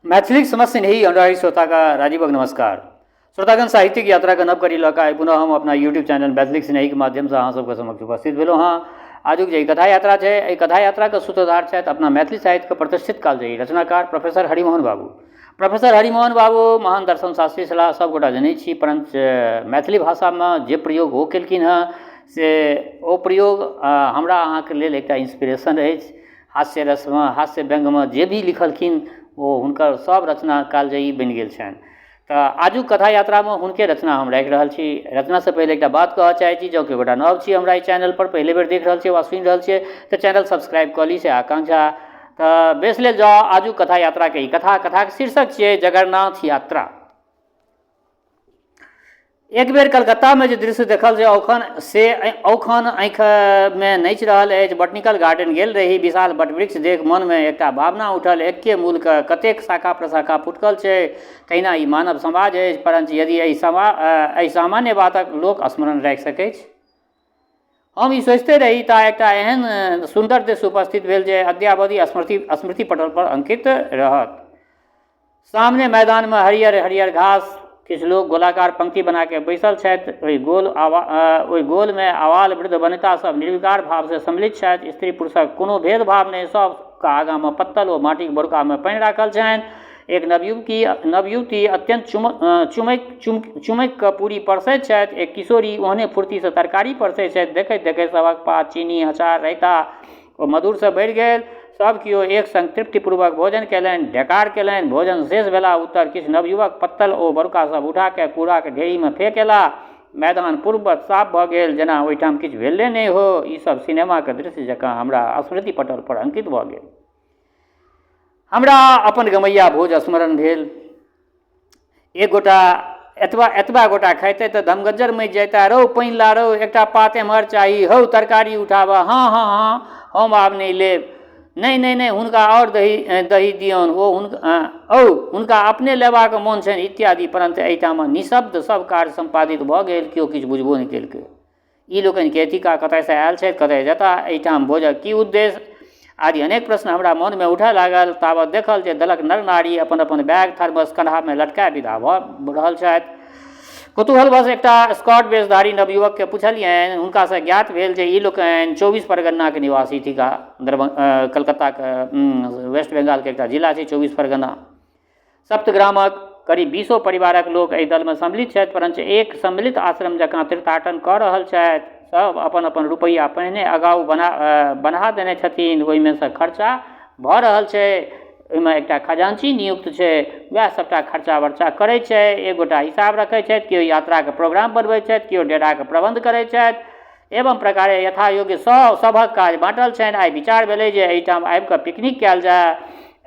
मैथिली समस्या नहीं अनुरागी श्रोता का राजीवक नमस्कार। श्रोतागण साहित्यिक यात्रा का नव करी लौका पुनः हम अपना यूट्यूब चैनल मैथिली स्नेही के माध्यम से अहाँ सबके समक्ष उपस्थित भेलहुँ। हाँ आजुक जे कथा यात्रा है, एहि कथा यात्रा के सूत्रधार छथि अपना मैथिली साहित्य के प्रतिष्ठित कालजयी रचनाकार प्रोफेसर हरिमोहन बाबू। प्रोफेसर हरिमोहन बाबू महान दर्शन शास्त्री छलाह, सबगोटा जनै छी, परंतु मैथिली भाषा में जे प्रयोग ओ केलखिन हँ से ओ प्रयोग हमरा अहाँके लेल एकटा इंस्पिरेशन अछि। हास्य रसमे हास्य व्यंगमे जे भी लिखलखिन ओ हुनकर सब रचना कालजयी बनि गेल छनि। तऽ आजुक कथा यात्रा में हुनके रचना हम राखि रहल छी। रचना से पहले एकटा बात कहऽ चाहै छी, जँ केओ गोटा नव छी हमरा ई चैनल पर पहले बेर देख रहल छी वा सुनि रहल छियै तऽ चैनल सब्सक्राइब कऽ ली से आकांक्षा। तऽ बेस लेल जाउ आजुक कथा यात्रा के ई कथाके शीर्षक छियै जगन्नाथ यात्रा। एक बेर कलकत्ता में जे दृश्य देखल जे औखन आँखि में नचि रहल अछि। बॉटनिकल गार्डन गेल रही, विशाल वटवृक्ष देख मन में एकटा भावना उठल, एके मूल के कतेक शाखा प्रशाखा फुटकल छै। तहिना ई मानव समाज अछि, परंतु यदि एहि सामान्य बातक लोक स्मरण राखि सकै छै। हम ई सोचिते रही ता एकटा एहन सुंदर दृश्य उपस्थित भेल जे अद्यावधि स्मृति पटल पर अंकित रहत। सामने मैदान में हरियर हरियर घास, किछु लोग गोलाकार पंक्ति बना के बैसल छथि। ओहि गोल में आवाल वृद्ध वनिता सब निर्विकार भाव से सम्मिलित छथि। स्त्री पुरुषक कोनो भेदभाव नहि, सबके आगाँ में पत्तल ओ माटिक बोरका में पानि राखल छनि। एक नवयुवती अत्यंत चुमैक कऽ पूरी परसैत छथि। एक किशोरी ओहने फुर्ती से तरकारी परसैत छथि। देखैत देखैत सभक पात, चीनी, अचार, रायता ओ मधुर से बढ़ि गेल। सब किओ एक संग तृप्तिपूर्वक भोजन कयलनि, ढेकार कयलनि। भोजन शेष भेला उत्तर किछु नवयुवक पत्तल ओ बरुका सब उठा के कूड़ा के ढेरी में फेंक एला। मैदान पूर्ववत साफ भऽ गेल, जेना ओहिठाम किछु भेले नहि हो। ई सब सिनेमा के दृश्य जकाँ हमरा स्मृति पटल पर अंकित भऽ गेल। हमरा अपन गमैया भोज स्मरण भेल। एक गोटा एतबा गोटा खाइते तऽ धमगज्जर मचि जाइता, रौ पानि ला, रौ एकटा पात एम्हर चाही, हौ तरकारी उठाबऽ, हाँ हाँ हाँ हम आब नहि लेब, नहीं हुनका और दही दियौन, हुनका अपने लेबाक मोन छनि इत्यादि। परंतु एहिठाम निशब्द सब कार्य संपादित भऽ गेल, केओ किछु बुझबो नहि केलकै। ई लोकनि के एथिका कतयसँ आयल छथि, कतय जेताह, एहिठाम भोजक की उद्देश्य आदि अनेक प्रश्न हमरा मन में उठय लागल। ताबत देखल जे दलक नर नारी अपन अपन बैग थर्मस कन्हा में लटकाए विदा भऽ रहल छथि। कुतूहलवश एकटा स्कॉट वेशधारी नवयुवक के पुछलियनि। हुनका से ज्ञात भेल जे ई लोकनि 24 परगना के निवासी थिका। कलकत्ता के वेस्ट बंगाल के एकटा जिला छै 24 परगना। सप्तग्रामक करीब 20 परिवारक लोक एहि दल में सम्मिलित छथि, परंतु एक सम्मिलित आश्रम जकाँ तीर्थाटन कऽ रहल छथि। सब अपन अपन रुपैया पहिने अगाऊ बना देने छथिन, ओहिमे से खर्चा भऽ रहल छै। ओहिमे एकटा खजांची नियुक्त छै, वएह सबटा खर्चा वर्चा करै छै। एक गोटा हिसाब रखै छथि, केओ यात्रा के प्रोग्राम बनबै छथि, केओ डेरा के प्रबंध करै छथि। एवं प्रकारे यथा योग्य सभक काज बाँटल छनि। आइ विचार भेलै जे एहिठाम आबि कऽ पिकनिक कयल जाय।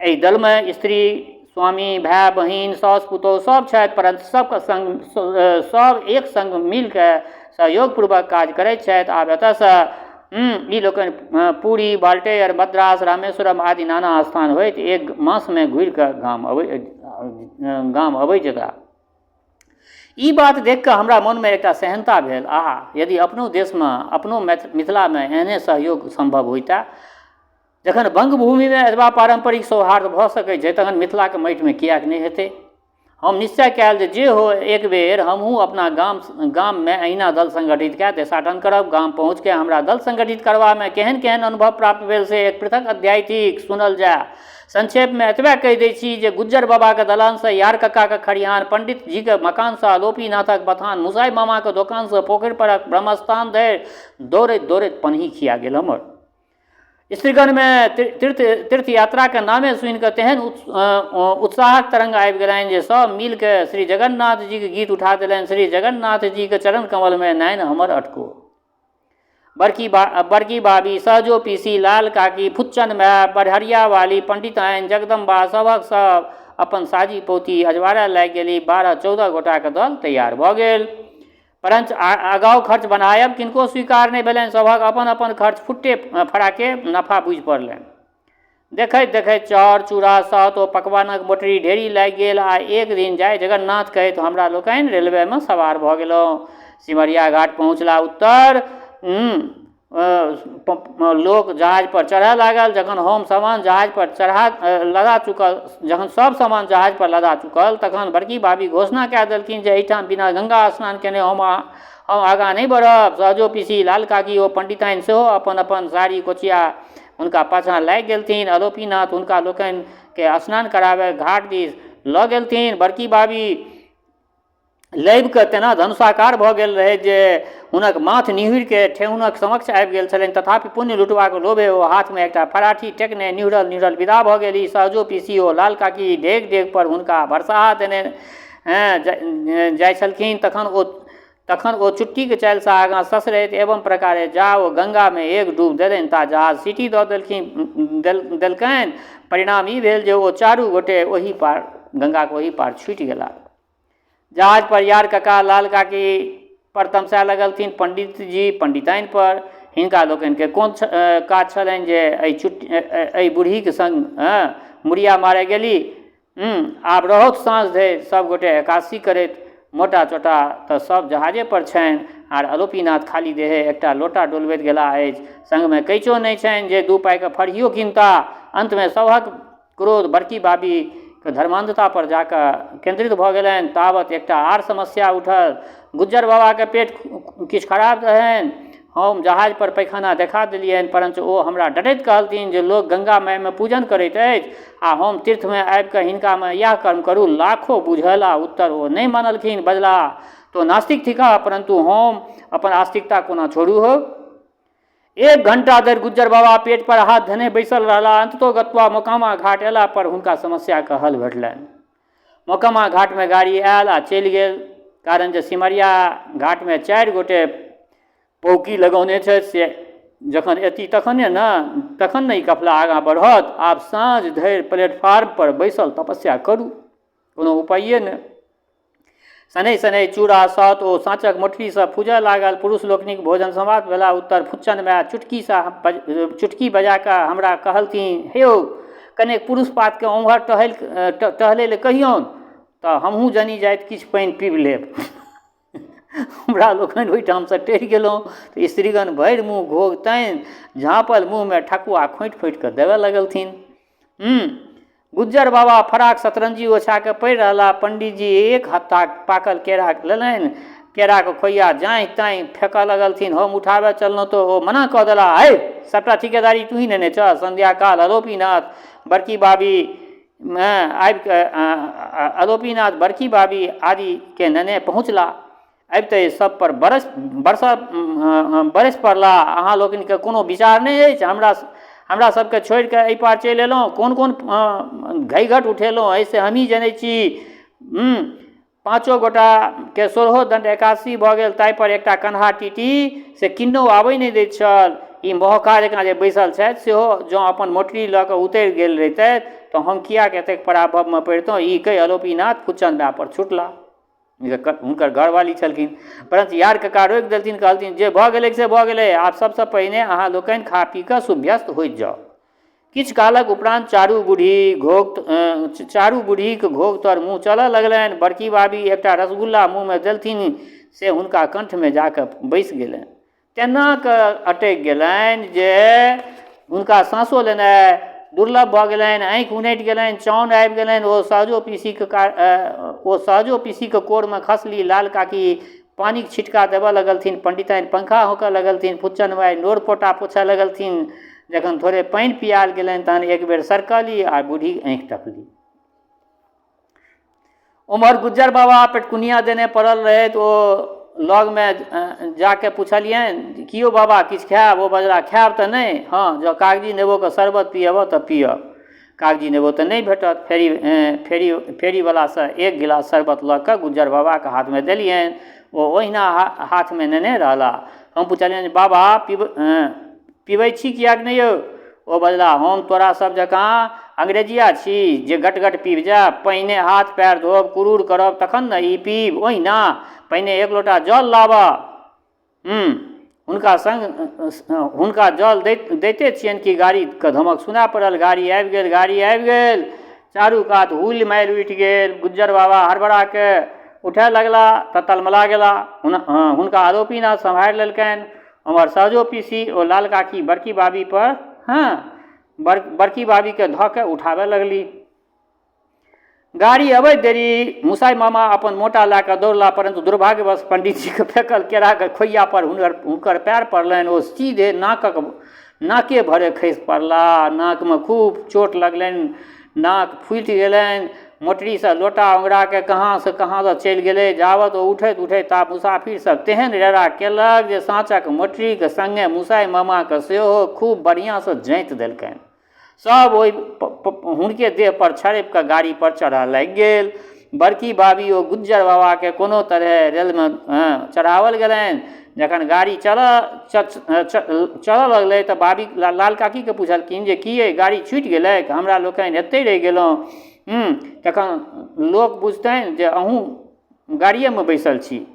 एहि दल में स्त्री स्वामी भाय बहिन साउस पुतोहु सब छथि, परंतु सबके संग सब एक संग मिल के सहयोगपूर्वक काज करैत छथि। आब एतऽसँ ई लोकनि पूरी, बाल्टेयर, मद्रास, रामेश्वरम आदि नाना स्थान होइत एक मास में घुरि कऽ गाम अबै जेता। ई बात देख कऽ हमरा मन में एकटा सेहनता भेल। आहा, यदि अपनो देश में, अपनो मिथिला में एहने सहयोग संभव होइता। जखन बंगभूमि में एतबा पारंपरिक सौहार्द भऽ सकै छै, तखन मिथिला के माटि में किएक नहि हेतै। हम निश्चय कयल जे हो एक बेर हमहूँ अपना गाम में अहिना दल संगठित कऽ देशाटन करब। गाम पहुँच के हमरा दल संगठित करबा में केहन केहन अनुभव प्राप्त भेल से एक पृथक अध्याय थिक, सुनल जाय। संक्षेप में एतबे कहि दै छी जे गुज्जर बाबा के दलान से यार कक्का के खरिहान, पंडित जी के मकान से लोपीनाथक बथान, मुसाई मामा के दोकान से पोखरि परक ब्रह्मस्थान धरि दौड़ैत दौड़ैत पन्ही खिया गेल हमर। स्त्रीगण में तीर्थ यात्रा के नामे सुनि कऽ तेहन उत्साहक तरंग आबि गेलनि जे सब मिल के श्री जगन्नाथ जी के गीत उठा देलनि। श्री जगन्नाथ जी के चरण कमल में नैन हमर अटको। बड़की भाभी, सहजो पीसी, लाल काकी, फुच्चन माय, बड़हरिया वाली, पंडिताइन, जगदम्बा सबहक सब अपन साजी पोती अजवारा लागि गेली। 12-14 गोटा के दल तैयार भऽ गेल, परंतु अगाऊ खर्च बनायब किनको स्वीकार नहि भेलनि। सभक अपन अपन खर्च फुट्टे फड़ाके नफा बुझि पड़लनि। देखैत देखैत चाउर, चूड़ा, सात ओ पकवानक मोटरी ढेरी लागि गेल। आ एक दिन जय जगन्नाथ कहैत हमरा लोकनि रेलवे में सवार भऽ गेलहुँ। सिमरिया घाट पहुँचला उत्तर लोक जहाज पर चढ़य लागल। जखन हम सामान जहाज पर लदा चुकल, जखन सब सामान जहाज पर लदा चुकल, तखन बड़की भाभी घोषणा कए देलखिन जे एहिठाम बिना गंगा स्नान केने हम आगाँ नहीं बढ़ब। सहजो पीसी, लाल काकी ओ पंडिताइन सेहो अपन अपन साड़ी कोचिया हुनका पाछाँ लागि गेलथिन। आलोपीनाथ हुनका लोकनिके स्नान कराबे घाट दिस लऽ गेलथिन। बड़की भाभी लैब कऽ तेना धनुषाकार भऽ गेल रहै जे हुनक माथ निहुरिके ठेहुनक समक्ष आबि गेल छलनि। तथापि पुण्य लुटबाक लोभे ओ हाथमे एकटा फराठी टेकने निहुरल विदा भऽ गेली। सहजो पीसी ओ लाल काकी डेग डेग पर हुनका भरसाहा देने जाइ छलखिन। तखन ओ चुट्टीके चालिसँ आगाँ ससरैत एवं प्रकारे जा ओ गंगामे एक डूब देलनि ता जहाज सीटी दऽ देलकनि। परिणाम ई भेल जे ओ चारू गोटे ओही पार गंगाके ओही पार छुटि गेला। जहाज पर यार कका लाल काकी पर तमसाए लगलथिन पंडित जी पंडिताइन पर। हिनका लोकनिके कोन काज छलनि जे एहि बूढ़ीके संग मुड़िया मारे गेली। आब रहौथ साँझ धरि सब गोटे एकादशी करैत। मोटा चोटा तऽ सब जहाजे पर छनि, आर आलोपीनाथ खाली देहे एकटा लोटा डोलबैत गेला अछि। संगमे कैचो नहि छनि जे 2 पाइके फरियो कीनता। अंतमे सभक क्रोध बड़की भाभीके धर्मान्धता पर जाकऽ केंद्रित भऽ गेलनि। तावत एकटा आर समस्या उठल। गुज्जर बाबाके पेट किछु खराब रहनि। हम जहाज पर पैखाना देखा देलियनि, परंतु ओ हमरा डटैत कहलथिन जे लोक गंगा मायमे पूजन करैत अछि आ हम तीर्थमे आबि कऽ हिनकामे इएह कर्म करू। लाखो बुझला उत्तर ओ नहि मानलखिन। बजला तो नास्तिक थिका, परंतु हम अपन आस्तिकता कोना छोड़ू हो। 1 घंटा धरि गुज्जर बाबा पेट पर हाथ धने बैसल रहला। अंततो गत्वा मोकामा घाट अयला पर हुनका समस्याके हल भेटलनि। मोकामा घाटमे गाड़ी आयल आ चलि गेल, कारण जे सिमरिया घाटमे 4 गोटे पौकी लगौने छथि से जखन एती तखने ने ई कफला आगाँ बढ़त। आब साँझ धरि प्लेटफार्म पर बैसल तपस्या करू, कोनो उपाये नहि। शनै शनै चूड़ा सत ओ साँचक मोटरीसँ फूजय लागल। पुरुष लोकनिक भोजन समाप्त भेला उत्तर फुच्चनमे चुटकी बजा कऽ हमरा कहलथिन, हे यौ कनेक पुरुष पातके ओम्हर टहलै लए कहियौन तऽ हमहूँ जनी जाइत किछु पानि पीब लेब। हमरा लोकनि ओहिठामसँ टहि गेलहुँ तऽ स्त्रीगण भरि मुँह घोघ तानि झाँपल मुँहमे ठकुआ खोँटि खोँटि कऽ देबऽ लगलथिन। गुज्जर बाबा फराक सतरंजी ओछा के पड़ि रहला। पंडित जी 1 हत्था पाकल केरा लेलनि, केराके खोइया जाँहि ताँहि फेंकऽ लगलथिन। हम उठाबे चललहुँ तऽ ओ मना कऽ देला, हे सबटा ठिकेदारी तू ही नेने छह। संध्या काल आलोपीनाथ बड़की भाभी आदि के नेने पहुँचला। अबिते सब पर बरस पड़ला। अहाँ लोकनिके कोनो विचार नहीं अछि? हमरा सबके छोड़ि कऽ एहि पार चलि एलहुँ। कोन घैघट उठेलहुँ ऐसे हमही जनै छी। 5 गोटा के 16 दंड एकादशी भऽ गेल। ताहि पर एकटा कन्हा टीटी से किन्नो आबै नहि दैत छल। ई महका जकाँ जे बैसल छथि सेहो जँ अपन मोटरी लऽ कऽ उतरि गेल रहितथि तऽ हम किएक एतेक पराभवमे पड़ितहुँ। ई कहि आलोपीनाथ फुच्चन पर छुटला। हुनकर घरवाली छलखिन, परंतु यार कका रोकि देलथिन। कहलथिन जे भऽ गेलै से भऽ गेलै। आब सबसँ पहिने अहाँ लोकनि खा पी कऽ सुभ्यस्त होइत जाउ। किछु कालक उपरांत चारू बूढ़ीक घोघ तर मुँह चलऽ लगलनि। बड़की भाभी एकटा रसगुल्ला मुँहमे देलथिन से हुनका कंठमे जाकऽ बैसि गेलनि। तेना कऽ अटकि गेलनि जे हुनका साँसो लेनाइ दुर्लभ भऽ गेलनि। आँखि उनटि गेलनि, चौन आबि गेलनि। ओ सहजो पीसीके कोरमे खसली। लाल काकी पानिक छिटका देबऽ लगलथिन। पंडिताइन पंखा होकऽ लगलथिन। फुच्चन माय नोर पोटा पोछऽ लगलथिन। जखन थोड़े पानि पियाल गेलनि तहन एक बेर सरकली आ बूढ़ी आँखि टकली। उम्हर गुज्जर बाबा पेटकुनिया देने पड़ल रहैत। ओ लगमे जाके पुछलियनि, कियो बाबा किछु खायब? ओ बजला, खायब तऽ नहि, हाँ जँ कागजी नेबोके शरबत पियब तऽ पियब। कागजी नेबो तऽ नहीं भेटत। फेरीवलासँ 1 गिलास शरबत लऽ कऽ गुज्जर बाबाके हाथमे देलियनि। ओ ओहिना हाथमे नेने रहला। हम पुछलियनि, बाबा पीबै छी किएक नहि यौ? ओ बजला, हम तोरा सब जकाँ अंग्रेजिया छी जे गट पीब जायब? पहिने हाथ पैर धोब, कुरूर करब, तखन ने ई पीब। ओहिना पहिने 1 लोटा जल लाबऽ। हुनका जल दैते छियनि कि गाड़ीके धमक सुना पड़ल। गाड़ी आबि गेल। चारू कात हुल मारि उठि गेल। गुज्जर बाबा हड़बड़ा के उठे लगला तऽ तलमला गेला। हुनका आलोपीनाथ सम्हारि लेलकनि। हमर सहजो पीसी ओ लाल काकी बड़की बाबी पर बड़की बाबी के धऽ के उठाबे लगली। गाड़ी अबैत देरी मुसाई मामा अपन मोटा लए कऽ दौड़ला, परंतु दुर्भाग्यवश पंडित जी के फेंकल केरा के खोइया पर हुनकर पैर पड़लनि। ओ सीधे नाके भरे खसि पड़ला। नाक में खूब चोट लगलनि, नाक फूटि गेलनि। मोटरी से लोटा ओंगरा के कहाँ से चलि गेलै। जावत ओ उठैत उठैत ता मुसाफिर सब तेहन रेरा केलक जे साँचक मोटरी के संगे मुसाई मामा के सेहो खूब बढ़िया से जाँति देलकनि। सब ओहि हुनके देह पर छड़पि कऽ गाड़ी पर चढ़ऽ लागि गेल। बड़की बाबी ओ गुज्जर बाबा के कोनो तरह रेल में चढ़ावल गेलनि। जखन गाड़ी चलऽ लगलै तऽ बाबी लाल काकी के पूछलखिन जे की अइ, गाड़ी छूटि गेलै? हमरा लोकनि एतै रहि गेलहुँ। तखन लोक बुझतनि जे अहूँ गाड़िए में बैसल छी।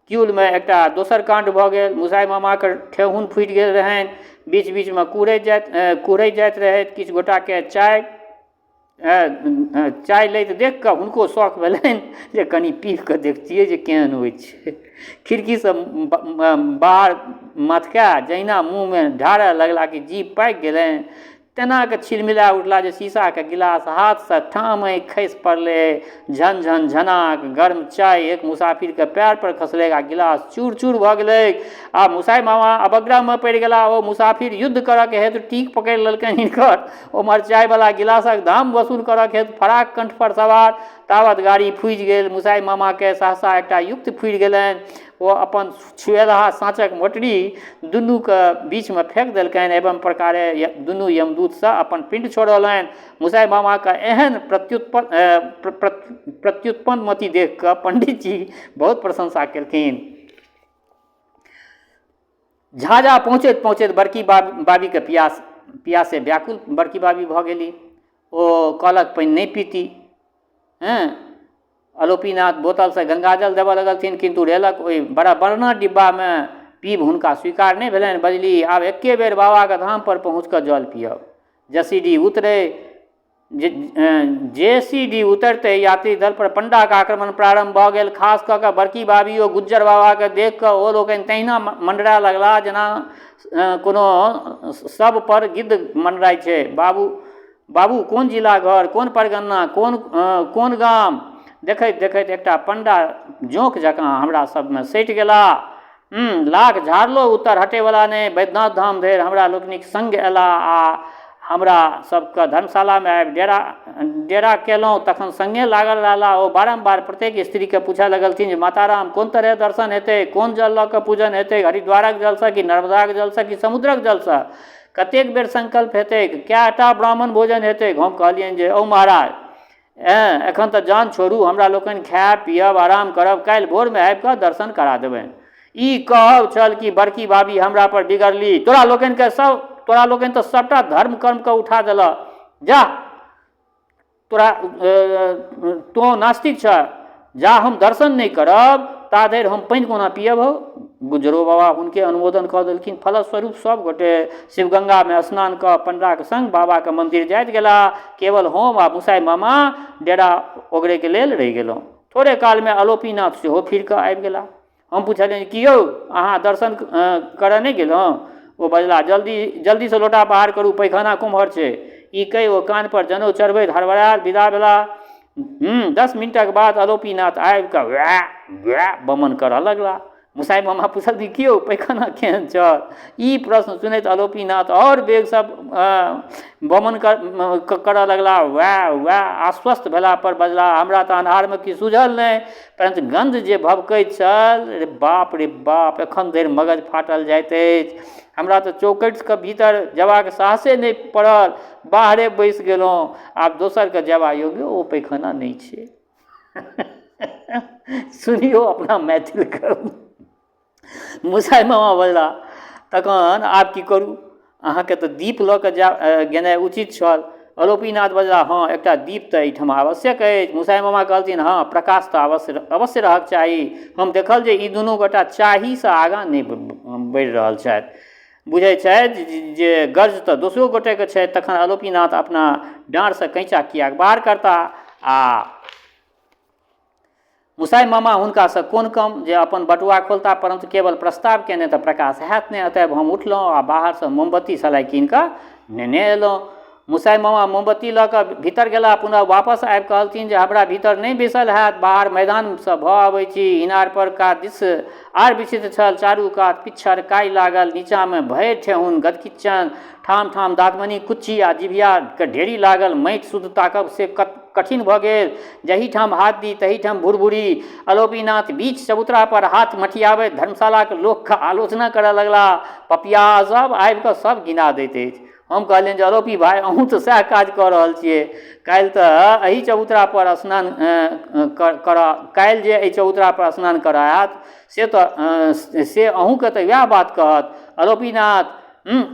क्यूल में एकटा दोसर कांड भऽ गेल। मुसाई मामा के ठेहुन फूटि गेल रहनि। बीच बीच में कुढ़ैत जाइत रहैत। किछु गोटा के चाय लैत देख कऽ हुनको शौक भेलनि जे कनि पी कऽ देखतियै जे केहन होइ छै। खिड़की से बाहर मथका जहिना मुँह में ढारऽ लगला कि जीभ पाकि गेलनि, तेना के छिलमिला उठला जे शीशा के गिलास हाथ से ठामै खसि पड़लै। झन झन झनाक गर्म चाय एक मुसाफिर के पैर पर खसलै आ गिलास चूर चूर भऽ गेलै। आ मुसाई मामा अवग्रह में पड़ि गेला। ओ मुसाफिर युद्ध करऽ के हेतु टीक पकड़ि लेलकनि हिनकर। ओम्हर चाय वाला गिलासक दाम वसूल करऽ के हेतु फराक कंठ पर सवार। तावत गाड़ी फूजि गेल। मुसाई मामा के सहसा एकटा युक्ति फुरि गेलनि। ओ अपन छुएलहा साँचक मोटरी दुनू के बीच में फेंक देलकनि। एवं प्रकारे दुनू यमदूत से अपन पिंड छोड़लनि। मुसाई मामा के एहन प्रत्युत्पन्न मति देख कऽ पंडित जी बहुत प्रशंसा केलखिन। झाझा पहुँचैत पहुँचैत बड़की बाबी के पियासे व्याकुल बड़की बाबी भऽ गेली। ओ कहलक पानि नहि पीती। आलोपीनाथ बोतल से गंगाजल देबऽ लगलथिन, किंतु रेलक ओहि बड़ा बरना डिब्बा में पीब हुनका स्वीकार नहीं भेलनि। बजली, आब एके बेर बाबा के धाम पर पहुँच कऽ जल पियब। जेसीडी उतरते यात्री दल पर पंडा के आक्रमण प्रारंभ भऽ गेल। खास कऽ बड़की बाबी ओ गुज्जर बाबा के देख कऽ ओ लोकनि तहिना मंडरा लगला जेना कोनो सब पर गिद्ध मंडराय छै। बाबू कोन जिला घर, कोन परगना, कोन गाम? देखैत देखैत एकटा पंडा जोंक जकाँ हमरा सब में सटि गेला। लाख झाड़लो उत्तर हटेवला नहि। बैद्यनाथ धाम धरि हमरा लोकनिक संग अयला आ हमरा सबके धर्मशाला में आबि डेरा केलहुँ। तखन संगे लागल रहला। ओ बारम्बार प्रत्येक स्त्री के पूछऽ लगलथिन जे माताराम कोन तरह दर्शन हेतै, कोन जल लऽ कऽ पूजन हेतै, हरिद्वारक जल से कि नर्मदाक जल से कि समुद्रक जल से, कतेक बेर संकल्प हेतै, कएटा ब्राह्मण भोजन हेतै। हम कहलियनि जे ओ महाराज, एखन तऽ जान छोड़ू, हमरा लोकनि खायब पियब आराम करब, काल्हि भोर में आबि कऽ दर्शन करा देबनि। ई कहब छल कि बड़की बाबी हमरा पर बिगड़ली। तोरा लोकनि तऽ सबटा धर्म कर्म के उठा देलक। जा, तो नास्तिक छ, जा हम दर्शन नहीं करब ता धरि हम पानि कोना पियब हो। गुजरो बाबा हुनके अनुमोदन कऽ देलखिन। फलस्वरूप सब गोटे शिवगंगा में स्नान कऽ पंडा के संग बाबा के मंदिर जाइत गेला। केवल हम आ मुसाई मामा डेरा ओगरे के लेल रहि गेलहुँ। थोड़े काल में आलोपीनाथ सेहो फिर कऽ आबि गेला। हम पूछलियनि कि यौ अहाँ दर्शन करऽ नहीं गेलहुँ? ओ बजला, जल्दी से लोटा बाहर करू, पैखाना कुम्हर छै। ई कहि ओ कान पर जनउ चढ़बैत हड़बड़ायल विदा भेला। 10 मिनटक बाद आलोपीनाथ आबि कऽ वएह बमन करऽ लगला। मुसाई मामा पूछलखिन कि यौ पैखाना केहन छल? ई प्रश्न सुनैत आलोपीनाथ और बेग सब बमन करऽ लगला। वएह आश्वस्त भेला पर बजला, हमरा तऽ अन्हार में किछु सुझल नहि, परंतु गंध जे भभकैत छल, रे बाप, एखन धरि मगज फाटल जाइत अछि। हमरा तऽ चौकट के भीतर जेबाक साहसे नहीं पड़ल, बाहरे बैसि गेलहुँ। आब दोसर के जेबा योग्य ओ पैखाना नहीं छै। सुनियो अपना मैथिल के। मुसाई मामा बजला, तखन आब की करू? अहाँके तऽ दीप लऽ कऽ गेनाइ उचित छल। आलोपीनाथ बजला, हाँ एकटा दीप तऽ एहिठाम आवश्यक अछि। मुसाई मामा कहलथिन, हाँ प्रकाश तऽ अवश्य रहक चाही। हम देखल जे ई दुनू गोटा चाही से आगाँ नहीं बढ़ि रहल छथि। बुझै छथि जे गर्ज तऽ दोसरो गोटे के छै। तखन आलोपीनाथ अपना डाँड़ से कैंचा कियाक बाहर करता आ मुसाइ मामा हुनकासँ कोन कम जे अपन बटुआ खोलता, परंतु केवल प्रस्ताव केने तऽ प्रकाश हैत नहि। अतएव हम उठलहुँ आ बाहरसँ मोमबत्ती सलाइ कीन कऽ नेने अयलहुँ। मुसाइ मामा मोमबत्ती लऽ कऽ भीतर गेला, पुनः वापस आबि कहलथिन जे हमरा भीतर नहि बैसल हैत, बाहर मैदानसँ भऽ अबै छी। इनार पर का दृश्य आर विचित्र छल। चारू कात पिच्छर काई लागल, नीचाँमे भरि ठेहुन गदकिच्चन, ठाम ठाम दाँतमनी कुच्ची आ जिभियाके ढेरी लागल। माटि शुद्ध ताकब से कठिन भऽ गेल। जहीठाम हाथ दी तहीठाम भुरभुरी। आलोपीनाथ बीच चबूतरा पर हाथ मठियाबैत धर्मशालाके लोकके आलोचना करऽ लगला। पपिया सब आबि कऽ सब गिना दैत अछि। हम कहलियनि जे आलोपी भाइ, अहूँ तऽ सएह काज कऽ रहल छियै। काल्हि तऽ एही चबूतरा पर स्नान काल्हि जे एहि चबूतरा पर स्नान करायत से अहूँके तऽ वएह बात कहत। आलोपीनाथ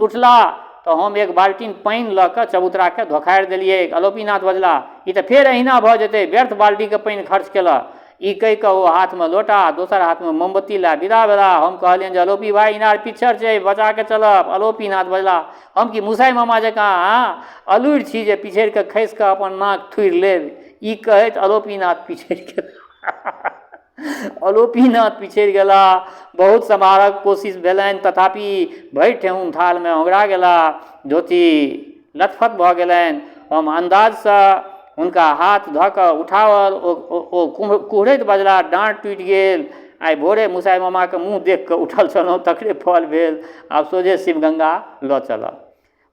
उठला तऽ हम एक बाल्टीन पानि लऽ कऽ चबूतराके धोखारि देलियै। आलोपीनाथ बजला, ई तऽ फेर अहिना भऽ जेतै, व्यर्थ बाल्टीके पानि खर्च केलक। ई कहि कऽ ओ हाथमे लोटा, दोसर हाथमे मोमबत्ती लए विदा भेला। हम कहलियनि जे आलोपी भाइ, इनार पिच्छर छै, बचा के चलब। आलोपीनाथ बजला, हम कि मुसाइ मामा जकाँ अलूरि छी जे पिछड़ि कऽ खसि कऽ अपन नाक थुड़ि लेब। ई कहैत आलोपीनाथ पिछड़ि गेला। आलोपीनाथ पिछड़ि गेला। बहुत सम्हारक कोशिश भेलनि, तथापि भरि ठेहुन थालमे ओंघरा गेला। धोती लथपथ भऽ गेलनि। हम अन्दाजसँ हुनका हाथ धऽ कऽ उठाओल। ओ कुहरैत बजला, डाँट टूटि गेल। आइ भोरे मुसाइ मामाके मुँह देख कऽ उठल छलहुँ, तकरे फल भेल। आब सोझे शिवगंगा लऽ चलब।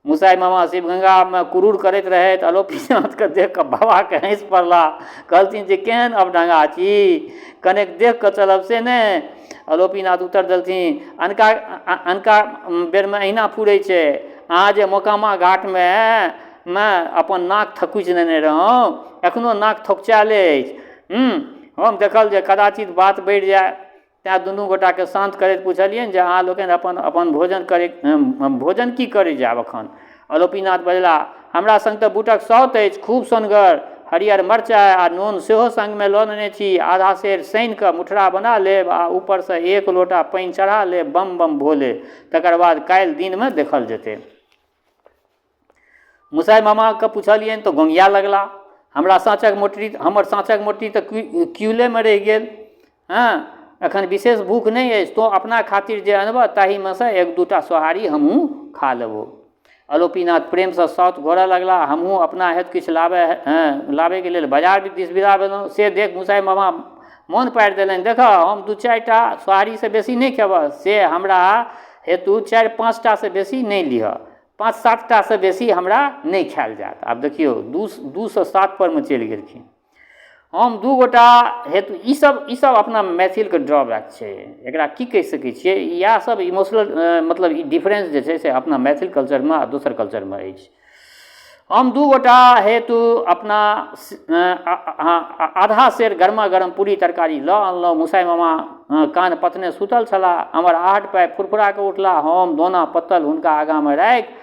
मुसाइ मामा शिवगंगामे कुरूर करैत रहैत। आलोपीनाथके देख कऽ बाबाके हँसि पड़ला। कहलथिन जे केहन अबढंगा छी, कनेक देख कऽ चलब से नहि। आलोपीनाथ उत्तर देलथिन, अनका बेरमे अहिना फूरै छै। अहाँ जे मोकामा घाटमे अपन नाक थकुचि लेने रहौँ, एखनो नाक थकुचाएल अछि। हम देखल जे कदाचित बात बढ़ि जाय, तैँ दुनू गोटाके शान्त करैत पुछलियनि जे अहाँ लोकनि अपन भोजन की करै जायब एखन। आलोपीनाथ बजला, हमरा संग तऽ बूटक सौत अछि, खूब सोनगर। हरियर मरचाइ आ नून सेहो संगमे लऽ लेने छी। आधा सेर सानि कऽ मुठरा बना लेब आ ऊपरसँ 1 लोटा पानि चढ़ा लेब। बम बम भोले। तकर बाद काल्हि दिनमे देखल जेतै। मुसाइ मामाके पुछलियनि तऽ गोंगिया लगला। हमर साँचक मोटरी तऽ क्यूलेमे रहि गेल। एखन विशेष भूख नहि अछि, तो अपना खातिर जे अनबह ताहीमे सँ 1-2टा सोहारी हमहूँ खा लेबो। आलोपीनाथ प्रेमसँ सौत घोरऽ लगला। हमहूँ अपना हेतु किछु लाबैके लेल बाजार दिस विदा भेलहुँ। से देख मुसाइ मामा मोन पारि देलनि, देखऽ हम 2-4टा सोहारीसँ बेसी नहि खेबऽ। से हमरा हेतु 4-5टा से बेसी नहि लिहऽ। 5-7टा से बेसी हमरा नहि खायल जायत। आब देखियौ 2 सँ 7 परमे चलि गेलखिन। हम 2 गोटा हेतु ई सब अपना मैथिलके ड्रॉबैक छै। एकरा की कहि सकै छियै, इएह सब इमोशनल मतलब ई डिफरेंस जे छै से अपना मैथिल कल्चरमे आ दोसर कल्चरमे अछि। हम 2 गोटा हेतु अपना आधा सेर गरमा गरम पूरी तरकारी लऽ अनलहुँ। मुसाइ मामा कान पतने सुतल छलाह। हमर आहट पाइ फुरफुरा कऽ उठला। हम दोना पत्तल हुनका आगाँमे राखि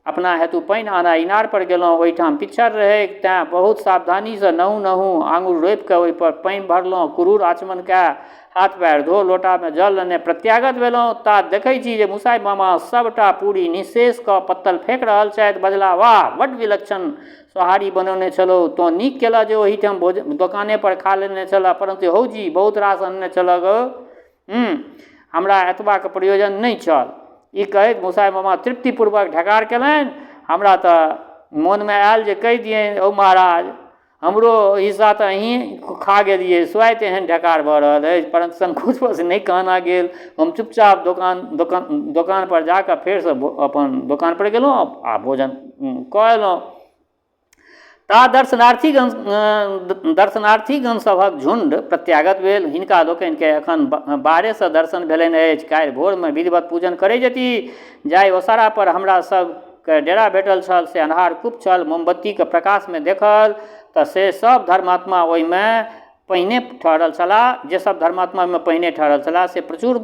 अपना हेतु पानि आनय इनार पर गेलहुँ। ओहिठाम पिच्छर रहै, तेँ बहुत सावधानीसँ नहु आङुर रोपि कऽ ओहिपर पानि भरलहुँ। कुरूर आचमन कए हाथ पैर धो लोटामे जल लेने प्रत्यागत भेलहुँ। ता देखै छी जे मुसाइ मामा सबटा पूरी निःशेष कऽ पत्तल फेंक रहल छथि। बजला, वाह, बड्ड विलक्षण सोहारी बनौने छलौ। तो नीक केलऽ जे ओहिठाम दोकाने पर खा लेने छलऽ, परंतु हौजी बहुत रास अनने छलऽ गो। हमरा एतबाके प्रयोजन नहि छल। ई कहैत मुसाइ मामा तृप्तिपूर्वक ढकार केलनि। हमरा तऽ मोनमे आयल जे कहि दियनि, ओ महाराज, हमरो हिस्सा तऽ अहीँ खा गेलियै, स्वाति एहन ढकार भऽ रहल अछि। परंतु संकोचवश नहि कहना गेल। हम चुपचाप दोकान पर जाकऽ फेरसँ अपन दोकान पर गेलहुँ आ भोजन कऽ एलहुँ। ता दर्शनार्थीगण सभक झुंड प्रत्यागत भेल। हिनका लोकनिके एखन बाहरेसँ दर्शन भेलनि अछि। काल्हि भोरमे विधिवत पूजन करै जेती। जाहि ओसारा पर हमरा सबके डेरा भेटल छल से अन्हार कुप छल। मोमबत्तीके प्रकाशमे देखल तऽ से सब धर्मात्मा ओहिमे पहिने ठहरल छलाह। जे सब धर्मात्मा ओहिमे पहिने ठहरल छलाह से प्रचुर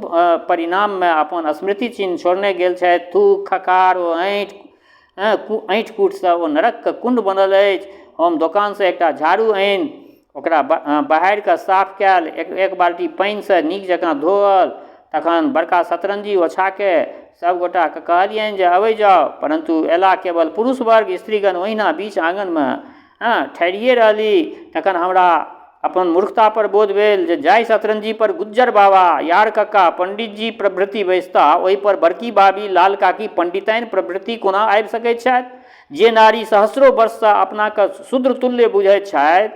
परिणाममे अपन स्मृति चिन्ह छोड़ने गेल छथि। थूक खकार ओ ऐंठ कूटसँ ओ नरकके कुण्ड बनल अछि। हम दोकानसँ एकटा झाड़ू आनि ओकरा बहारि कऽ साफ कयल, एक बाल्टी पानिसँ नीक जकाँ धोअल। तखन बड़का सतरंजी ओछाके सब गोटाके कहलियनि जे अबै जाउ, परंतु एला केवल पुरुष वर्ग। स्त्रीगण ओहिना बीच आँगनमे ठहरिए रहली। तखन हमरा अपन मूर्खता पर बोध भेल जे जाहि शतरंजी पर गुज्जर बाबा, यार कक्का, पंडित जी प्रभृति बैसता, ओहि पर बड़की बाबी, लाल काकी, पंडिताइन प्रभृति कोना आबि सकैत छथि? जे नारी सहस्रो वर्षसँ अपनाके शूद्र तुल्य बुझैत छथि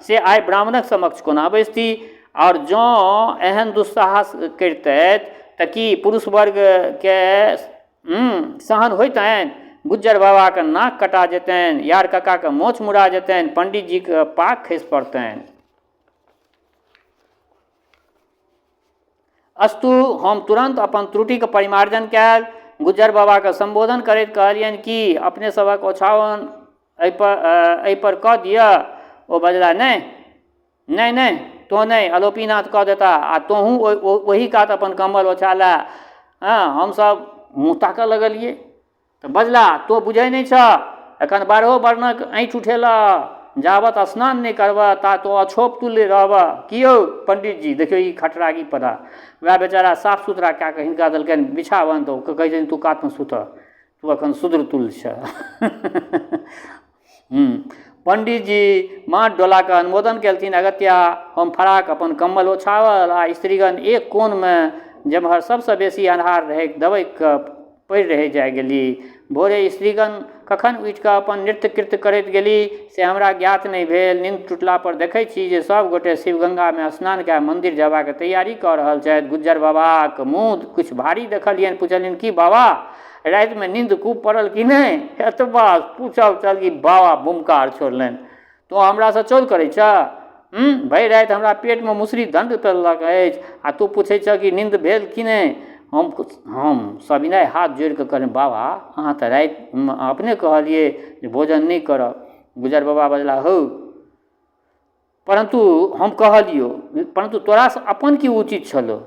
से आइ ब्राह्मणक समक्ष कोना बैसती? और जँ एहन दुस्साहस करितथि तऽ की पुरुष वर्गके सहन होइतनि? गुज्जर बाबाके नाक कटा जेतनि, यार कक्काके मोछ मुड़ा जेतनि, पंडित जीके पाक खसि पड़तनि। अस्तु, हम तुरंत अपन त्रुटिके परिमार्जन कयल। गुज्जर बाबाके संबोधन करैत कहलियनि कि अपने सभक ओछाओन एहि पर कऽ दिअ। ओ बजला, नहि नहि नहि, तो नहीं, अलोपीनाथ कऽ देता, आ तोहूँ ओही कात अपन कम्बल ओछाला। हमसभ मुँह ताकऽ लगलिए तऽ बजला, तो बुझै नहीं छ, एखन 12 वर्णक ऐँठ उठेलऽ, जाबत स्नान नहीं करबह ता तो अछोप तुल्य रहबह। कि यौ पंडित जी, देखियौ ई खटरागी पदा, वएह बेचारा साफ सुथरा कए कऽ हिनका देलकनि बिछावन, तऽ कहै छथिन तू कातमे सुतऽ, तू एखन शूद्र तुल्य छ। पंडित जी माथ डोला के अनुमोदन केलथिन। अगत्या हम फराक अपन कम्बल ओछावल आ स्त्रीगण एक कोनमे जेम्हर सबसँ बेसी अन्हार रहै दबैक पड़ि रहि जाय गेली। भोरे स्त्रीगण कखन उठि कऽ अपन नृत्य कृत्य करैत गेली से हमरा ज्ञात नहीं भेल। नींद टूटला पर देखै छी जे सब गोटे शिवगंगामे स्नान कऽ मंदिर जयबाक तैयारी कऽ रहल छथि। गुज्जर बाबाक मुँह किछु भारी देखलियनि। पुछलियनि, कि बाबा रातिमे नींद खूब पड़ल कि नहीं? एतबा पूछब चल कि बाबा बुमकार छोड़लनि। तो हमरासँ चौल करै छ? भरि राति हमरा पेटमे मुसरी दण्ड पेलक अछि आ तू पूछै छ कि नींद भेल कि नहीं? हम सविनय हाथ जोड़ि कऽ कहलियनि, बाबा अहाँ तऽ रातिमे अपने कहलिए जे भोजन नहीं करब। गुज्जर बाबा बजला, हौ परंतु हम कहलियो, परंतु तोरासँ अपन की उचित छलो?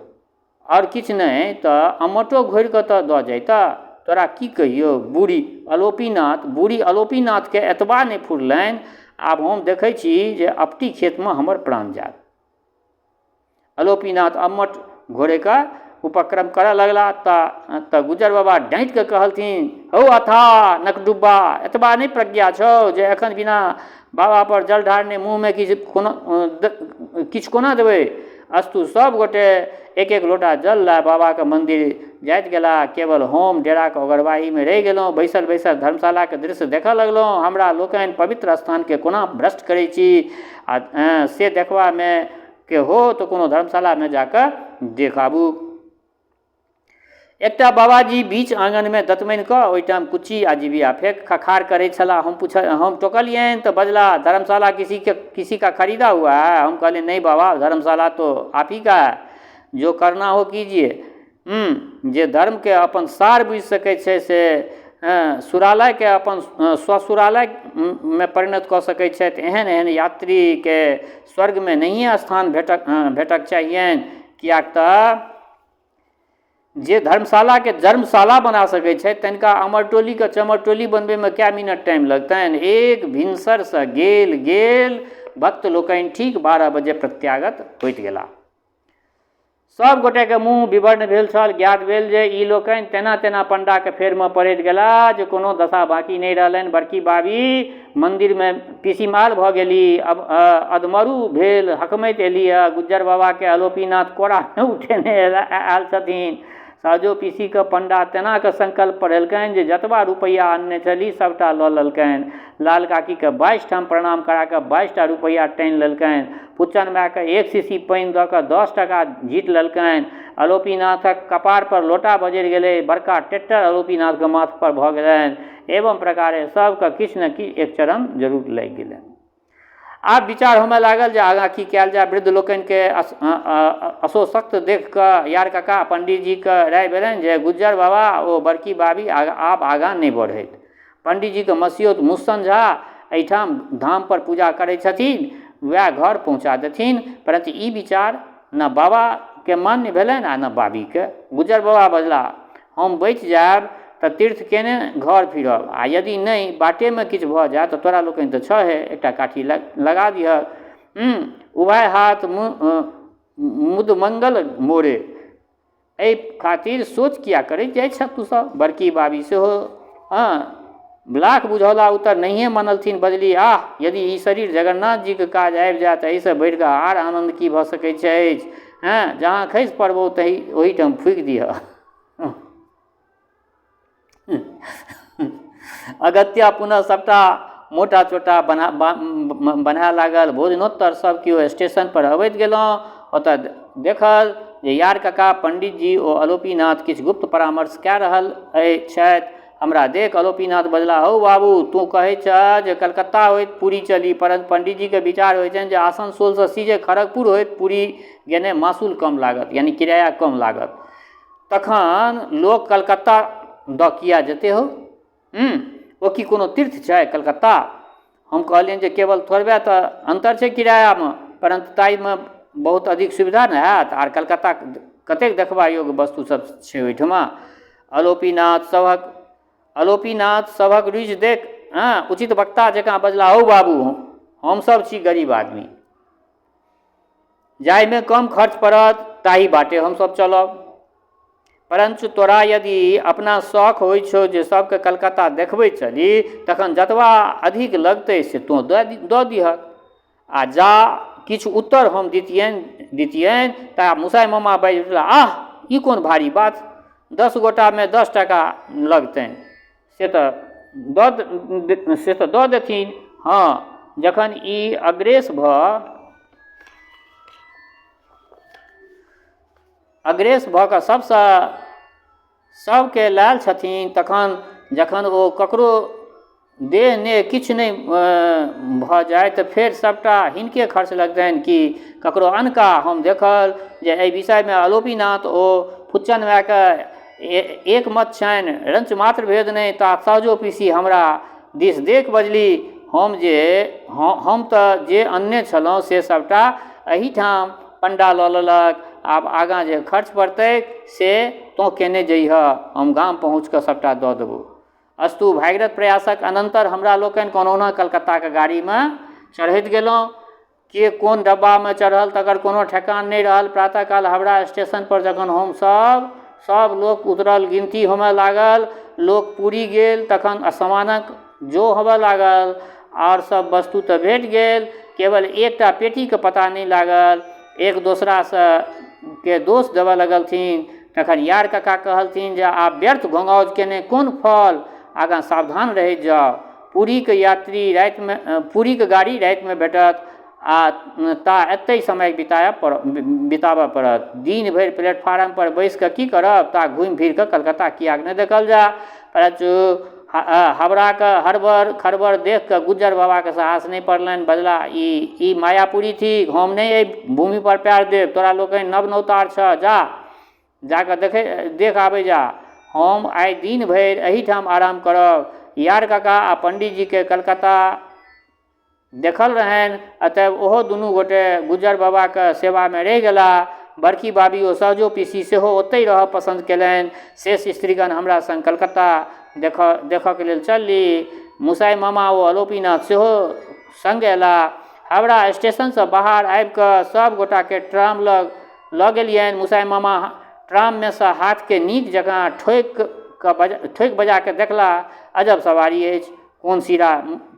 और किछु नहीं तऽ अमटो घोरि कऽ तऽ दऽ जैता। तोरा की कहियौ? बूढ़ी अलोपीनाथके एतबा नहीं फुरलनि, आब हम देखै छी जे अपटी खेतमे हमर प्राण जायत। अलोपीनाथ अम्मट घोड़ेके उपक्रम करऽ लगला तऽ गुज्जर बाबा डाँटि कऽ कहलथिन, हौ अथा नकडुब्बा, एतबा नहीं प्रज्ञा छौ जे एखन बिना बाबा पर जल ढारने मुँहमे किछु कोना देबै? अस्तु, सब गोटे एक एक लोटा जल लए बाबाके मंदिर जाइत गेला। केवल हम डेराके ओगरवाहीमे रहि गेलहुँ। बैसल बैसल धर्मशालाके दृश्य देखऽ लगलहुँ। हमरा लोकनि पवित्र स्थानके कोना भ्रष्ट करै छी आ से देखबामे के हो तऽ कोनो धर्मशालामे जाकऽ देखाबू। एकटा बाबाजी बीच आंगनमे दतमनि कऽ ओहिठाम कुच्ची आ जिबिया फेंक खखार करै छला। हम टोकलियनि तऽ बजला, धर्मशाला किसी का खरीदा हुआ है? हम कहलिए, नहीं बाबा, धर्मशाला तो आप ही का है, जो करना हो कीजिए। जे धर्म के अपन सार बुझि सकै छै से सुरालयके अपन स्वसुरालयमे परिणत कऽ सकै छथि। एहन एहन यात्रीके स्वर्गमे नहिए स्थान भेटक चाहियनि, किएक तऽ जे धर्मशाला के जन्मशाला बना सकै छै तिनका अमरटोली के चमरटोली बनबे में क्या मिनट टाइम लगतनि। एक भिनसर से गेल भक्त लोकनि ठीक 12 बजे प्रत्यागत होइत गेला। सब गोटे के मुँह विवर्ण भेल छल। ज्ञात भेल जे ई लोकनि तेना तेना पंडा के फेर में पड़ैत गेला जे कोनो दशा बाकी नहीं रहलनि। बड़की बाबी मंदिर में पीसीमाल भऽ गेली, अब अधमरू भेल, हकमैत एली। गुज्जर बाबा के अलोपीनाथ कोड़ा में उठेने आयल छथिन। साजो पीसी के पंडा तेना के संकल्प पढ़ेलकनि जे जतबा रुपैया आनने छली सबटा लऽ लेलकनि। लाल काकी के 22 ठाम प्रणाम करा के 22 टा रुपैया टानि लेलकनि। पुच्चन माय के 1 शीशी पानि दऽ कऽ 10 टका जीत लेलकनि। अलोपीनाथक कपार पर लोटा बजरि गेलै। बड़का टेट्टर अलोपीनाथ के माथ पर भऽ गेलनि। एवं प्रकारे सबके किछु न किछु एक चरण जरूर लागि गेलनि। आब विचार होमे लागल जे आगाँ की कयल जाय। वृद्ध लोकनिके असोशक्त देख कऽ यार काका पंडित जी के राय भेलनि जे गुज्जर बाबा ओ बड़की बाबी आब आगाँ नहीं बढ़ैत। पंडित जी के मसियौत मुस्सन झा एहिठाम धाम पर पूजा करै छथिन, वएह घर पहुँचा देथिन। परंतु ई विचार न बाबा के मान्य भेलनि आ न बाबी के। गुज्जर बाबा बजला, हम बचि जायब तऽ तीर्थ केने घर फिरब, आ यदि नहीं बाटे में किछु भऽ जाय तऽ तोरा लोकनि तऽ छहे, एकटा काठी लगा दिहक। उभय हाथ मुद मंगल मोरे, एहि खातिर सोच किया करैत जाइ छ तू सब? बड़की बाबी सेहो लाख बुझौला उत्तर नहिए मनलथिन, बजली आह यदि ई शरीर जगन्नाथ जी के काज आबि जाय तऽ एहिसँ बढ़ि कऽ आर आनन्द की भऽ सकैत अछि। हँ, जहाँ खसि पड़बौ तही ओहीठाम फूकि दिअ। अगत्या पुनः सबटा मोटा चोटा बना लागल। भोजनोत्तर सब केओ स्टेशन पर अबैत गेलहुँ। ओतऽ देखल जे यार काका पंडित जी ओ आलोपीनाथ किछु गुप्त परामर्श कए रहल छथि। हमरा देख आलोपीनाथ बजला, हौ बाबू तू कहै छह जे कलकत्ता होइत पुरी चली, परंतु पंडित जी के विचार होइ छनि जे आसनसोल से सीधे खड़गपुर होइत पुरी गेने मासूल कम लागत, यानी किराया कम लागत। तखन लोक कलकत्ता दऽ किया जेते हो? ओ की कोनो तीर्थ छै कलकत्ता? हम कहलियनि जे केवल थोड़बे तऽ अंतर छै किरायामे, परंतु ताहिमे बहुत अधिक सुविधा ने हैत। आर कलकत्ता कतेक देखबा योग्य वस्तु सब छै ओहिठमा। आलोपीनाथ सभक रुचि देख उचित वक्ता जकाँ बजला, हौ बाबू हमसभ छी गरीब आदमी, जाहिमे कम खर्च पड़त ताही बाटे हमसभ चलब। परंतु तोरा यदि अपना शौक होइ छौ जे सबके कलकत्ता देखबै चली, तखन जतबा अधिक लगतै से तोँ दऽ दिहक। आ जा किछु उत्तर हम दितियनि ता मुसाइ मामा बाजि उठला, आह ई कोन भारी बात, 10 गोटामे 10 टका लगतनि, से तऽ दऽ देथिन। हाँ, जखन ई अग्रेस भऽ कऽ सबके लायल छथिन, तखन जखन ओ ककरो देह ने किछु नहि भऽ जाय तऽ फेर सबटा हिनके खर्च लगतनि कि ककरो अनका। हम देखल जे एहि विषयमे आलोपीनाथ ओ फुच्चन मायके एक मत छनि, रंच मात्र भेद नहीं। ता सहजो पीसी हमरा दिस देख बजली, हम तऽ जे अन्ने छलहुँ से सबटा एहिठाम पंडा लऽ लेलक, आब आगाँ जे खर्च पड़तै से तोँ केने जइहऽ, हम गाम पहुँच कऽ सबटा दऽ देबौ। अस्तु भागीरथ प्रयासक अनंतर हमरा लोकनि कोनहुना कलकत्ताके गाड़ीमे चढ़ैत गेलहुँ। के कोन डब्बामे चढ़ल तकर कोनो ठेकान नहि रहल। प्रातःकाल हावड़ा स्टेशन पर जखन हमसभ सब लोक उतरल, गिनती होमय लागल। लोक पूरी गेल तखन सामानक जो होबय लागल। और सब वस्तु तऽ भेट गेल, केवल एकटा पेटीके पता नहि लागल। एक दोसरासँ के दोष देबऽ लगलथिन। तखन यार काका कहलथिन जे आब व्यर्थ घोंघाउज केने कोन फल, आगाँ सावधान रहि जाउ। पूरीके गाड़ी रातिमे भेटत आ ता एतहि समय बिताबऽ पड़त। दिन भरि प्लेटफार्म पर बैसि कऽ की करब, ता घुमि फिर कऽ कलकत्ता कियाक नहि देखल जा। परंतु हावड़ाके हड़बड़ खड़बड़ देख कऽ गुज्जर बाबाके साहस नहि पड़लनि। बजला, ई मायापुरी थी, हम नहीं एहि भूमि पर पैर देब। तोरा लोकनि नव नौतार छ, जाकऽ देख आबै जा। हम आइ दिन भरि एहिठाम आराम करब। यार काका आ पंडित जी के कलकत्ता देखल रहनि, अतएव ओहो दुनू गोटे गुज्जर बाबाके सेवामे रहि गेलाह। बड़की बाबी ओ सहजो पीसी सेहो ओतहि रहब पसंद केलनि। शेष स्त्रीगण हमरा संग कलकत्ता देखऽके लेल चलली। मुसाइ मामा ओ आलोपीनाथ सेहो संग अयलाह। हावड़ा स्टेशनसँ बाहर आबि कऽ सब गोटाके ट्राम लऽ गेलियनि। मुसाइ मामा ट्राममे सँ हाथके नीक जकाँ ठोकि बजा कऽ देखला, अजब सवारी अछि,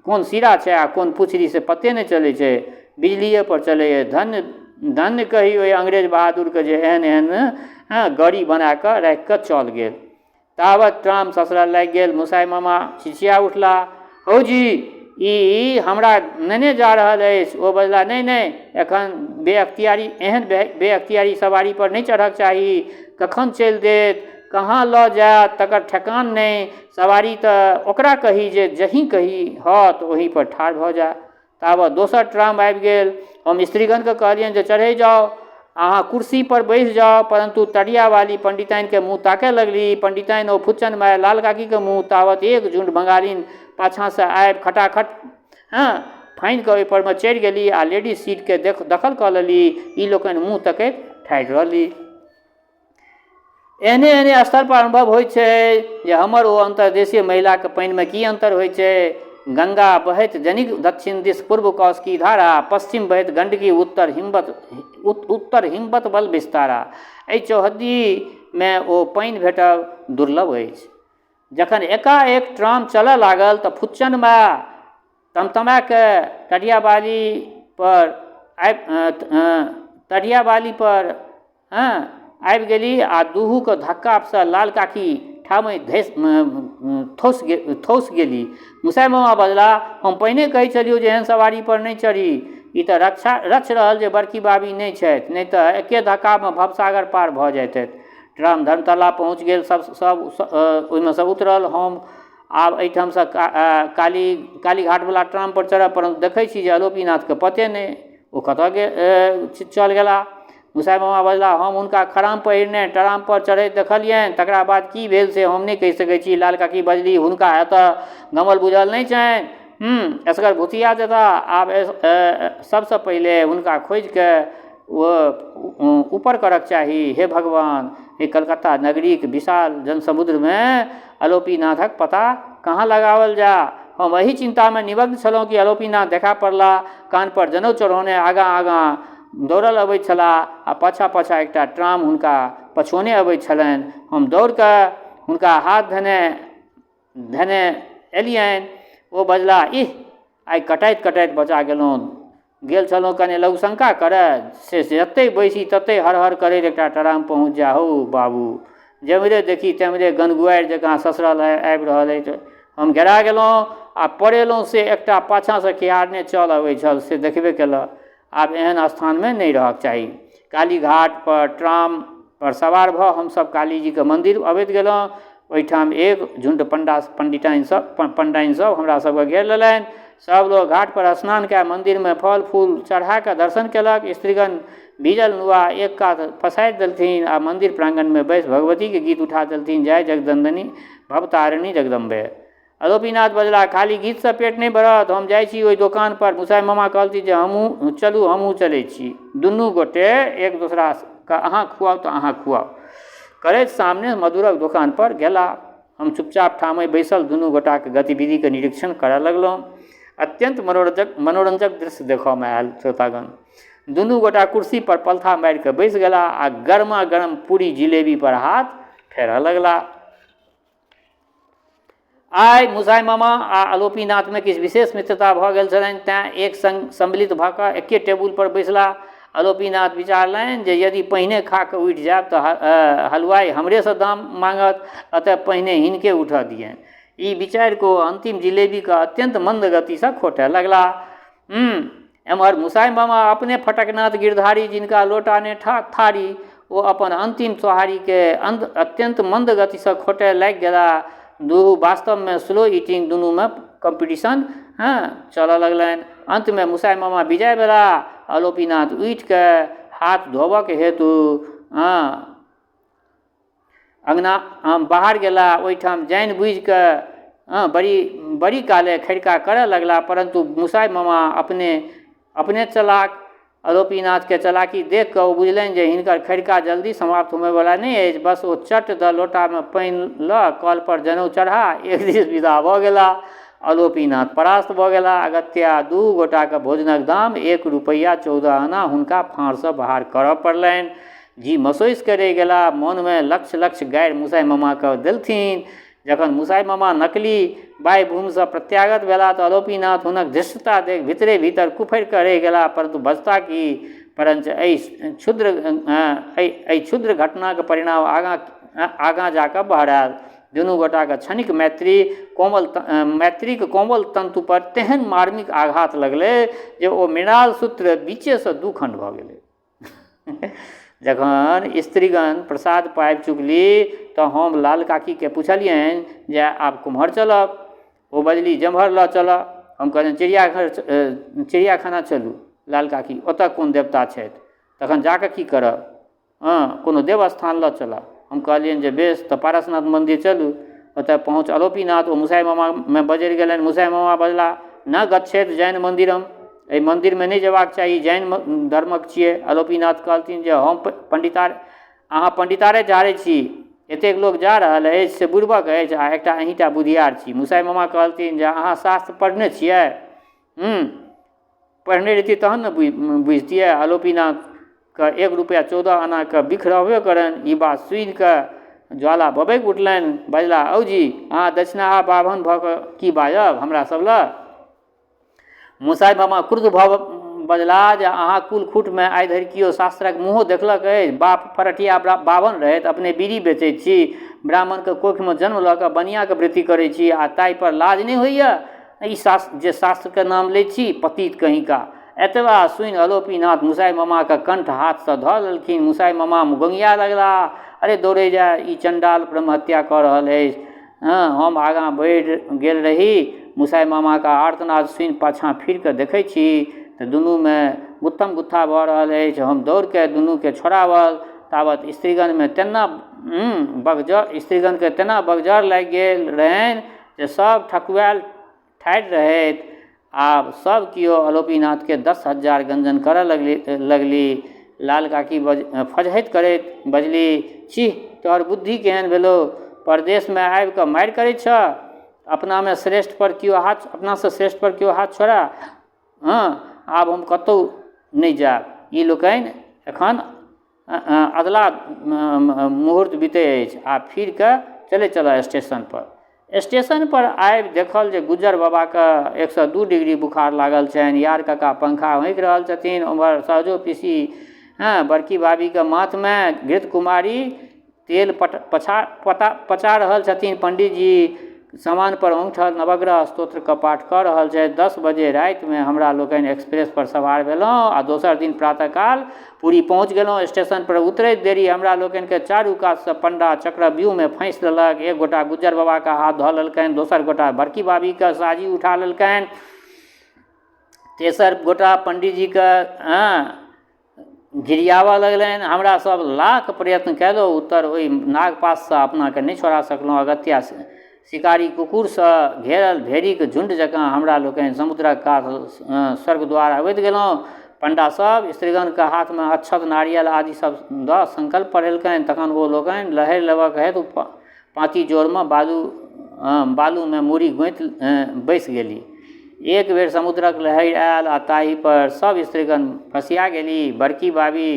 कोन सिरा छै आ कोन पुछड़ी से पते नहि चलै छै, बिजलिए पर चलैए। धन्य कही ओहि अंग्रेज बहादुरके जे एहन गाड़ी बना कऽ राखि कऽ चल गेल। तावत ट्राम ससरऽ लागि गेल। मुसाइ मामा छिछिया उठला, हौजी ई हमरा नेने जा रहल अछि। ओ बजला, नहीं एखन बेअख्तियारी सवारी पर नहीं चढ़क चाही, कखन चलि देत, कहाँ लऽ जायत तकर ठेकान नहीं। सवारी तऽ ओकरा कही जे जहीं कही हत ओही पर ठाढ़ भऽ जाय। ताबत दोसर ट्राम आबि गेल। हम स्त्रीगणके कहलियनि जे चढ़ै जाउ, अहाँ कुर्सी पर बैस जाउ। परंतु तरिया वाली पंडिताइनके मुँह ताकय लगली। पंडिताइन ओ फुच्चन माय लाल काकीके मुँह। तावत एक झुंड बंगालीन पाछासँ आबि खटाखट फानि कऽ ओहिपर मे चढ़ि गेली आ लेडीज सीटके दखल कऽ लेली। ई लोकनि मुँह तकैत ठाढ़ि रहली। एहने स्तर पर अनुभव होइ छै जे हमर ओ अंतर्देशीय महिलाके पानिमे की अंतर होइ छै। गंगा बहैत जनिक दक्षिण दिस पूर्व कौश की धारा, पश्चिम बहैत गंडकी उत्तर हिमवत बल विस्तारा। एहि चौहद्दीमे ओ पानि भेटब दुर्लभ अछि। जखन एकाएक ट्राम चलऽ लागल तऽ फुच्चनमे तमतमाके टटियाबाली पर आबि गेली आ दुहूके धक्कासँ लाल काकी ठामै ठोस गेली। मुसाइ मामा बजला, हम पहिने कहै छलियौ जे एहन सवारी पर नहि चढ़ी, ई तऽ रक्ष रहल जे बड़की बाबी नहि छथि, नहि तऽ एके धक्कामे भवसागर पार भऽ जाइत। ट्राम धर्मतला पहुँच गेल, सब ओहिमे सब उतरल। हम आब एहिठामसँ काली घाटवला ट्राम पर चढ़ब, परन्तु देखै छी जे आलोपीनाथके पते नहि, ओ कतऽ चल गेला। मुसाइ मामा बजला, हम हुनका खराम पहिरने ट्राम पर चढ़ैत देखलियनि, तकरा बाद की भेल से हम नहि कहि सकै छी। लाल काकी बजली, हुनका एतऽ गमल बुझल नहि छनि, असगर भुतिया देता। आब सबसँ पहिले हुनका खोजिके ओ ऊपर करक चाही। हे भगवान, हे कलकत्ता नगरीक विशाल जनसमुद्रमे आलोपीनाथक पता कहाँ लगाओल जा। हम एही चिन्तामे निमग्न छलहुँ कि आलोपीनाथ देखा पड़ला, कान पर जनउ चढ़ौने आगाँ आगाँ दौड़ल अबैत छलाह आ पाछाँ पाछाँ एकटा ट्राम हुनका पछोने अबैत छलनि। हम दौड़ कऽ हुनका हाथ धने एलियनि। ओ बजला, इह, आइ कटैत कटैत बचा गेल छलहुँ कने लघुशंका करय, से जतै बैसी ततै हर हर करैत एकटा ट्राम पहुँच जा। हौ बाबू, जेम्हरे देखी तेम्हरे गनगुआरि जकाँ ससरल आबि रहल अछि। हम घेरा गेलहुँ आ पड़ेलहुँ से एकटा पाछाँसँ खिहारने चल अबैत छल, से देखबे केलक। आब एहन स्थानमे नहि रहक चाही। काली घाट पर ट्राम पर सवार भऽ हमसभ काली जीके मन्दिर अबैत गेलहुँ। ओहिठाम एक झुण्ड पंडिताइन सब हमरा सभके घेर लेलनि। सब लोग घाट पर स्नान कऽ मन्दिरमे फल फूल चढ़ा कऽ दर्शन केलक। स्त्रीगण भीजल नुआ एक कात पसारि देलथिन आ मन्दिर प्राङ्गणमे बैस भगवतीके गीत उठा देलथिन, जय जगदन्दनी भवतारिणी जगदम्बे। आलोपीनाथ बजला, खाली गीतसँ पेट नहि भरत, हम जाइ छी ओहि दोकान पर। मुसाइ मामा कहलथिन जे हमहूँ चलै छी। दुनू गोटे एक दोसराके अहाँ खुआउ तऽ अहाँ खुआउ करैत सामने मधुरक दोकान पर गेला। हम चुपचाप ठामै बैसल दुनू गोटाके गतिविधिके निरीक्षण करऽ लगलहुँ। अत्यंत मनोरंजक दृश्य देखऽमे आयल श्रोतागण। दुनू गोटा कुर्सी पर पलथा मारि कऽ बैस गेला आ गरमा गरम पूरी जिलेबी पर हाथ फेरऽ लगला। आइ मुसाइ मामा आ आलोपीनाथमे किछु विशेष मित्रता भऽ गेल छलनि, तेँ एक संग सम्मिलित भऽ कऽ एके टेबुल पर बैसला। आलोपीनाथ विचारलनि जे यदि पहिने खा कऽ उठि जायब तऽ हलवाई हमरेसँ दाम माँगत, अतः पहिने हिनके उठऽ दियनि। ई विचारि कऽ अंतिम जिलेबीके अत्यंत मंद गतिसँ खोटय लगला। एम्हर मुसाइ मामा अपने फटकनाथ गिरधारी, जिनका लोटा ने थारी, ओ अपन अंतिम सोहारीके अत्यंत मंद गतिसँ खोटय लागि गेला। दुनू वास्तवमे स्लो ईटिंग, दुनूमे कॉम्पिटिशन चलऽ लगलनि। अंतमे मुसाइ मामा विजय भेला। आलोपीनाथ उठि कऽ हाथ धोबऽके हेतु अंगना बाहर गेला। ओहिठाम जानि बुझि कऽ बड़ी काले खड़िका करऽ लगला, परंतु मुसाइ मामा अपने चलाक। आलोपीनाथके चलाकी देख कऽ ओ बुझलनि जे हिनकर खड़िका जल्दी समाप्त होमयवला नहि अछि। बस ओ चट द लोटामे पानि लऽ कल पर जनउ चढ़ा एक दिस विदा भऽ गेला। आलोपीनाथ परास्त भऽ गेला। अगत्या दू गोटाके भोजनक दाम 1 रुपैया 14 आना हुनका फाँड़सँ बाहर करऽ पड़लनि। जी मसोइस के रहि गेला। मोनमे लक्ष्य गारि मुसाइ मामाके देलथिन। जखन मुसाइ मामा नकली बाह्य भूमिसँ प्रत्यागत भेला तऽ आलोपीनाथ हुनक धृष्टता देख भीतरे भीतर कुफरि कऽ रहि गेला, परन्तु बजता की, परञ्च एहि क्षुद्र घटनाके परिणाम आगाँ जाकऽ बहरायल। दुनू गोटाके क्षणिक मैत्रीक कोमल तन्तु पर तेहन मार्मिक आघात लगलै जे ओ मृणाल सूत्र बीचेसँ दू खण्ड भऽ गेलै। जखन स्त्रीगण प्रसाद पाबि चुकली तऽ हम लाल काकीके पुछलियनि जे आब कुम्हर चलब। ओ बजली, जेम्हर लऽ चलऽ। हम कहलियनि चिड़ियाखाना चलू। लाल काकी, ओतऽ कोन देवता छथि, तखन जाकऽ की करब? कोनो देवस्थान लऽ चलऽ। हम कहलियनि जे बेस, तऽ पारसनाथ मन्दिर चलू। ओतऽ पहुँच आलोपीनाथ ओ मुसाइ मामामे बजरि गेलनि। मुसाइ मामा बजला, न गच्छेत जैन मन्दिरम, एहि मन्दिरमे नहि जेबाक चाही, जैन धर्मक छियै। आलोपीनाथ कहलथिन जे अहाँ पंडितारे झाड़ै छी, एतेक लोक जा रहल अछि से बुड़बक अछि आ एकटा अहीँटा बुधियार छी। मुसाइ मामा कहलथिन जे अहाँ शास्त्र पढ़ने छियै? पढ़ने रहितियै तहन ने बुझतियै। आलोपीनाथके 1 रुपैया 14 आनाके बिख रहबे करनि। ई बात सुनि कऽ ज्वाला बबैक उठलनि, बजला औजी अहाँ दक्षिणाहा बाभन भऽ कऽ की बाजब हमरा सब लए। मुसाइ मामा क्रुद्ध भऽ बजला जे अहाँ कुलखुटमे आइ धरि किओ शास्त्रक मुँहो देखलक अछि? बाप फरटिया बाभन रहैत अपने बीड़ी बेचैत छी, ब्राह्मणके कोखिमे जन्म लऽ कऽ बनियाके वृत्ति करैत छी आ ताहि पर लाज नहि होइए? ई जे शास्त्रके नाम लैत छी पतित कहीँका। एतबा सुनि अलोपीनाथ मुसाइ मामाके कंठ हाथसँ धऽ लेलखिन। मुसाइ मामा गोंगिया लगला, अरे दौड़े जा, ई चंडाल ब्रह्महत्या कऽ रहल अछि। हम आगाँ बढ़ि गेल रही, मुसाइ मामाके आर्तनाद सुनि पाछाँ फिर कऽ देखै छी तऽ दुनूमे गुत्थम गुत्था भऽ रहल अछि। हम दौड़के दुनूके छोड़ावल, ताबत स्त्रीगणमे तेना स्त्रीगणके तेना बगजर लागि गेल रहनि जे सब ठकुआयल ठाढ़ि रहैत। आब सब किओ अलोपीनाथके 10,000 गंजन करऽ लगली। लाल काकी फजहैत करैत बजली, छी तोहर बुद्धि केहन भेलो? परदेशमे आबि कऽ मारि करैत छ? अपनासँ श्रेष्ठ पर केओ हाथ छोड़ा। आब हम कतहु नहि जायब, ई लोकनि एखन अदला मुहूर्त बीतै अछि। आ फिर कऽ चलऽ स्टेशन पर आबि देखल जे गुज्जर बाबाके 102 डिग्री बुखार लागल छनि। यार काका पंखा होंकि रहल छथिन, उम्हर सहजो पीसी बड़की भाभीके माथमे घृत कुमारी तेल पचा रहल छथिन। पंडितजी सामान पर औंठल नवग्रह स्तोत्रके पाठ कऽ रहल छथि। 10 बजे रातिमे हमरा लोकनि एक्सप्रेस पर सवार भेलहुँ आ दोसर दिन प्रातःकाल पुरी पहुँच गेलहुँ। स्टेशन पर उतरैत देरी हमरा लोकनिके चारू कातसँ पंडा चक्रव्यूहमे फँसि लेलक। एक गोटा गुज्जर बाबाके हाथ धऽ लेलकनि, दोसर गोटा बड़की भाभीके साजी उठा लेलकनि, तेसर गोटा पंडितजीके घिरियावऽ लगलनि। हमरा सब लाख प्रयत्न कयलहुँ, उत्तर ओहि नागपाशसँ अपनाके नहि छोड़ा सकलहुँ। अगत्या शिकारी कुकुरसँ घेरल भेड़ीके झुंड जकाँ हमरा लोकनि समुद्रक कात स्वर्गद्वार अबैत गेलहुँ। पंडा सब स्त्रीगणके हाथमे अक्षत नारियल आदि सब दऽ संकल्प पढ़ेलकनि। तखन ओ लोकनि लहरि लेबाक हेतु पाँती जोरमे बालूमे मूड़ी गोति बैसि गेली। एक बेर समुद्रक लहरि आयल आ ताहि पर सब स्त्रीगण फसिया गेली। बड़की भाभी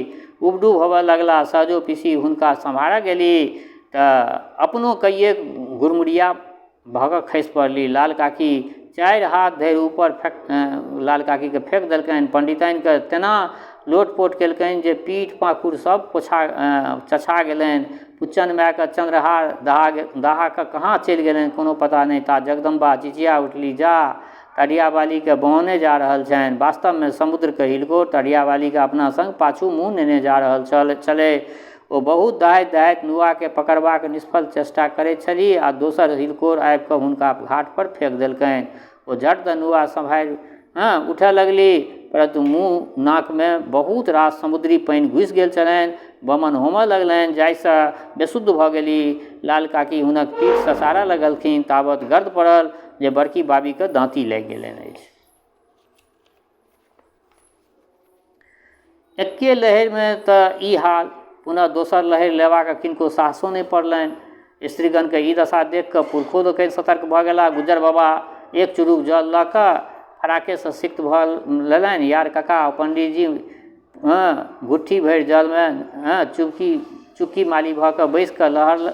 उबडू होबऽ लगला, सहजो पीसी हुनका सम्हारऽ गेली तऽ अपनो कइये गुरमुरिया भऽ कऽ खसि पड़ली। लाल काकी 4 हाथ धरि ऊपर लाल काकीके फेंक देलकनि। पंडिताइनके तेना लोटपोट केलकनि जे पीठ पाखुर सब चछा गेलनि। पुच्चन मायके चंद्रहार दहा कऽ कहाँ चलि गेलनि कोनो पता नहि। ता जगदम्बा चिचिया उठली, जा तरियावालीके बहने जा रहल छनि। वास्तवमे समुद्रके हिलकोर तरियावालीके अपना संग पाछू मुँह नेने जा रहल छलै। ओ बहुत दहाइत नुआके पकड़बाक निष्फल चेष्टा करैत छली आ दोसर हिलकोर आबि कऽ हुनका घाट पर फेंक देलकनि। ओ झट द नुआ सम्हारि उठऽ लगली, परंतु मुँह नाकमे बहुत रास समुद्री पानि घुसि गेल छलनि। बमन होमऽ लगलनि, जाहिसँ बेशुद्ध भऽ गेली। लाल काकी हुनक पीठ ससारऽ लगलखिन, ताबत गर्द पड़ल जे बड़की भाभीके दाँती लागि गेलनि अछि। एक्के लहरिमे तऽ ई हाल, पुनः दोसर लहरि लेबाक किनको साहसो नहि पड़लनि। स्त्रीगणके ई दशा देख कऽ पुरखो लोकनि सतर्क भऽ गेला। गुज्जर बाबा एक चुरुक जल लऽ कऽ फराकेसँ सिक्त भऽ लेलनि। यार काका पंडितजी गुट्ठी भरि जलमे चुपकी माली भऽ कऽ बैसि कऽ लहरि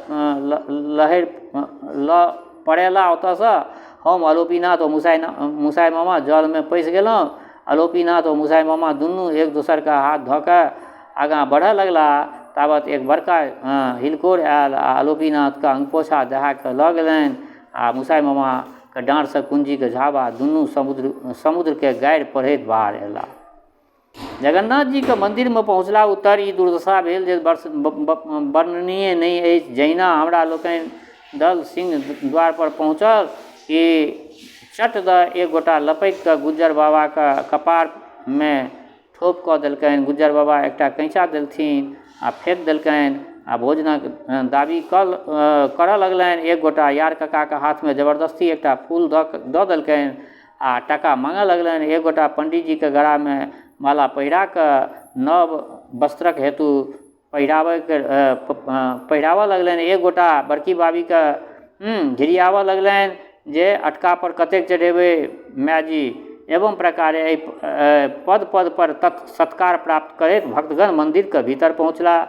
लऽ पड़ेला ओतऽसँ। हम अलोपीनाथ और मुसाइ मामा जलमे पैसि गेलहुँ। अलोपीनाथ और मुसाइ मामा दुनू एक दोसरके हाथ धऽ कऽ आगाँ बढ़ऽ लगला। ताबत एक बड़का हिलकोर आयल आ अलोपीनाथके अंगपोछा दहा कऽ लऽ गेलनि आ मुसाइ मामाके डाँरसँ कुञ्जीके झाबा दुनू समुद्रके गारि पढ़ैत बाहर अयला। जगन्नाथ जीके मन्दिरमे पहुँचला उत्तर ई दुर्दशा भेल जे वर्णनीय नहि अछि। जहिना हमरा लोकनि दल सिंह द्वार पर पहुँचल कि चट द एक गोटा लपकि कऽ गुज्जर बाबाके कपारमे ठोप कऽ देलकनि। गुज्जर बाबा एकटा कैँचा देलथिन आ फेंक देलकनि आ भोजनक दाबी करऽ लगलनि। एक गोटा यार काकाके हाथमे जबरदस्ती एकटा फूल दऽ देलकनि आ टाका माँगऽ लगलनि। एक गोटा पंडितजीके गलामे माला पहिरा कऽ नव वस्त्रक हेतु पहिरावऽ लगलनि। एक गोटा बड़की भाभीके घिरियावऽ लगलनि जे अटका पर कतेक चढ़ेबै मायजी। एवं प्रकारे पद पर सत्कार प्राप्त करैत भक्तगण मंदिरके भीतर पहुँचला।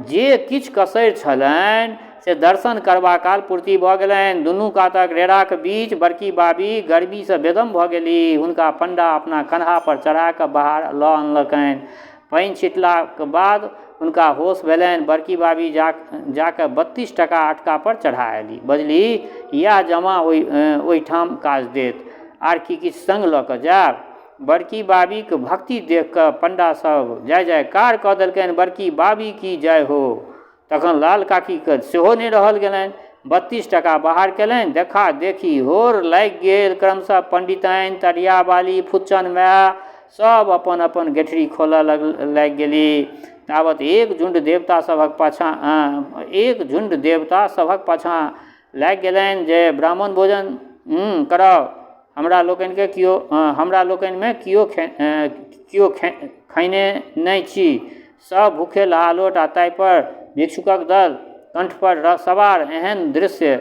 जे किछु कसरि छलनि से दर्शन करबा काल पूर्ति भऽ गेलनि। दुनू कातक रेराक बीच बड़की बाबी गर्मीसँ बेदम भऽ गेली। हुनका पंडा अपना कन्हा पर चढ़ा कऽ बाहर लऽ अनलकनि। पानि छिटलाक बाद हुनका होश भेलनि। बड़की बाबी जाकऽ 32 टका अटका पर चढ़ा एली। बजली इएह जमा ओहिठाम काज देत, आर की किछु संग लऽ कऽ जायब। बड़की बाबीके भक्ति देख कऽ पंडा सब जय जयकार कऽ देलकनि। बड़की बाबी की जय हो। तखन लाल काकीके सेहो नहि रहल गेलनि। 32 टका बाहर केलनि। देखा देखी होर लागि गेल। क्रमशः पंडिताइन, तरिया बाली, फुच्चन माय सब अपन अपन गेठरी खोलऽ लागि गेली। तावत एक झुंड देवता सभक पाछाँ लागि गेलनि जे ब्राह्मण भोजन करब। हमरा लोकनिमे कियो खैने नहि छी। सब भूखे लहालोट आ ताहि पर भिक्षुकक दल कंठ पर सवार। एहन दृश्य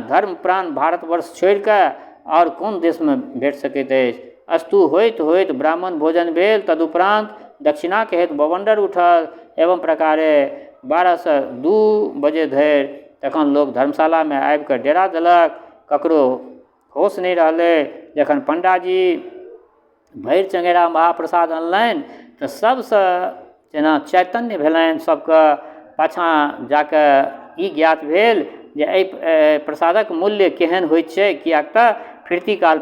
धर्म प्राण भारतवर्ष छोड़ि कऽ और कोन देशमे भेट सकैत अछि। अस्तु होइत होइत ब्राह्मण भोजन भेल। तदुपरांत दक्षिणाके हेतु बवंडर उठल। एवं प्रकारे 12 सँ 2 बजे धरि तखन लोक धर्मशालामे आबि कऽ डेरा देलक। ककरो होश नहि रहलै। जखन पंडाजी भरि चंगेरा महाप्रसाद अनलनि तऽ सबसँ जेना चैतन्य भेलनि। सबके पाछाँ जाकऽ ई ज्ञात भेल जे एहि प्रसादक मूल्य केहन होइत छै। किएक तऽ फिरतीकाल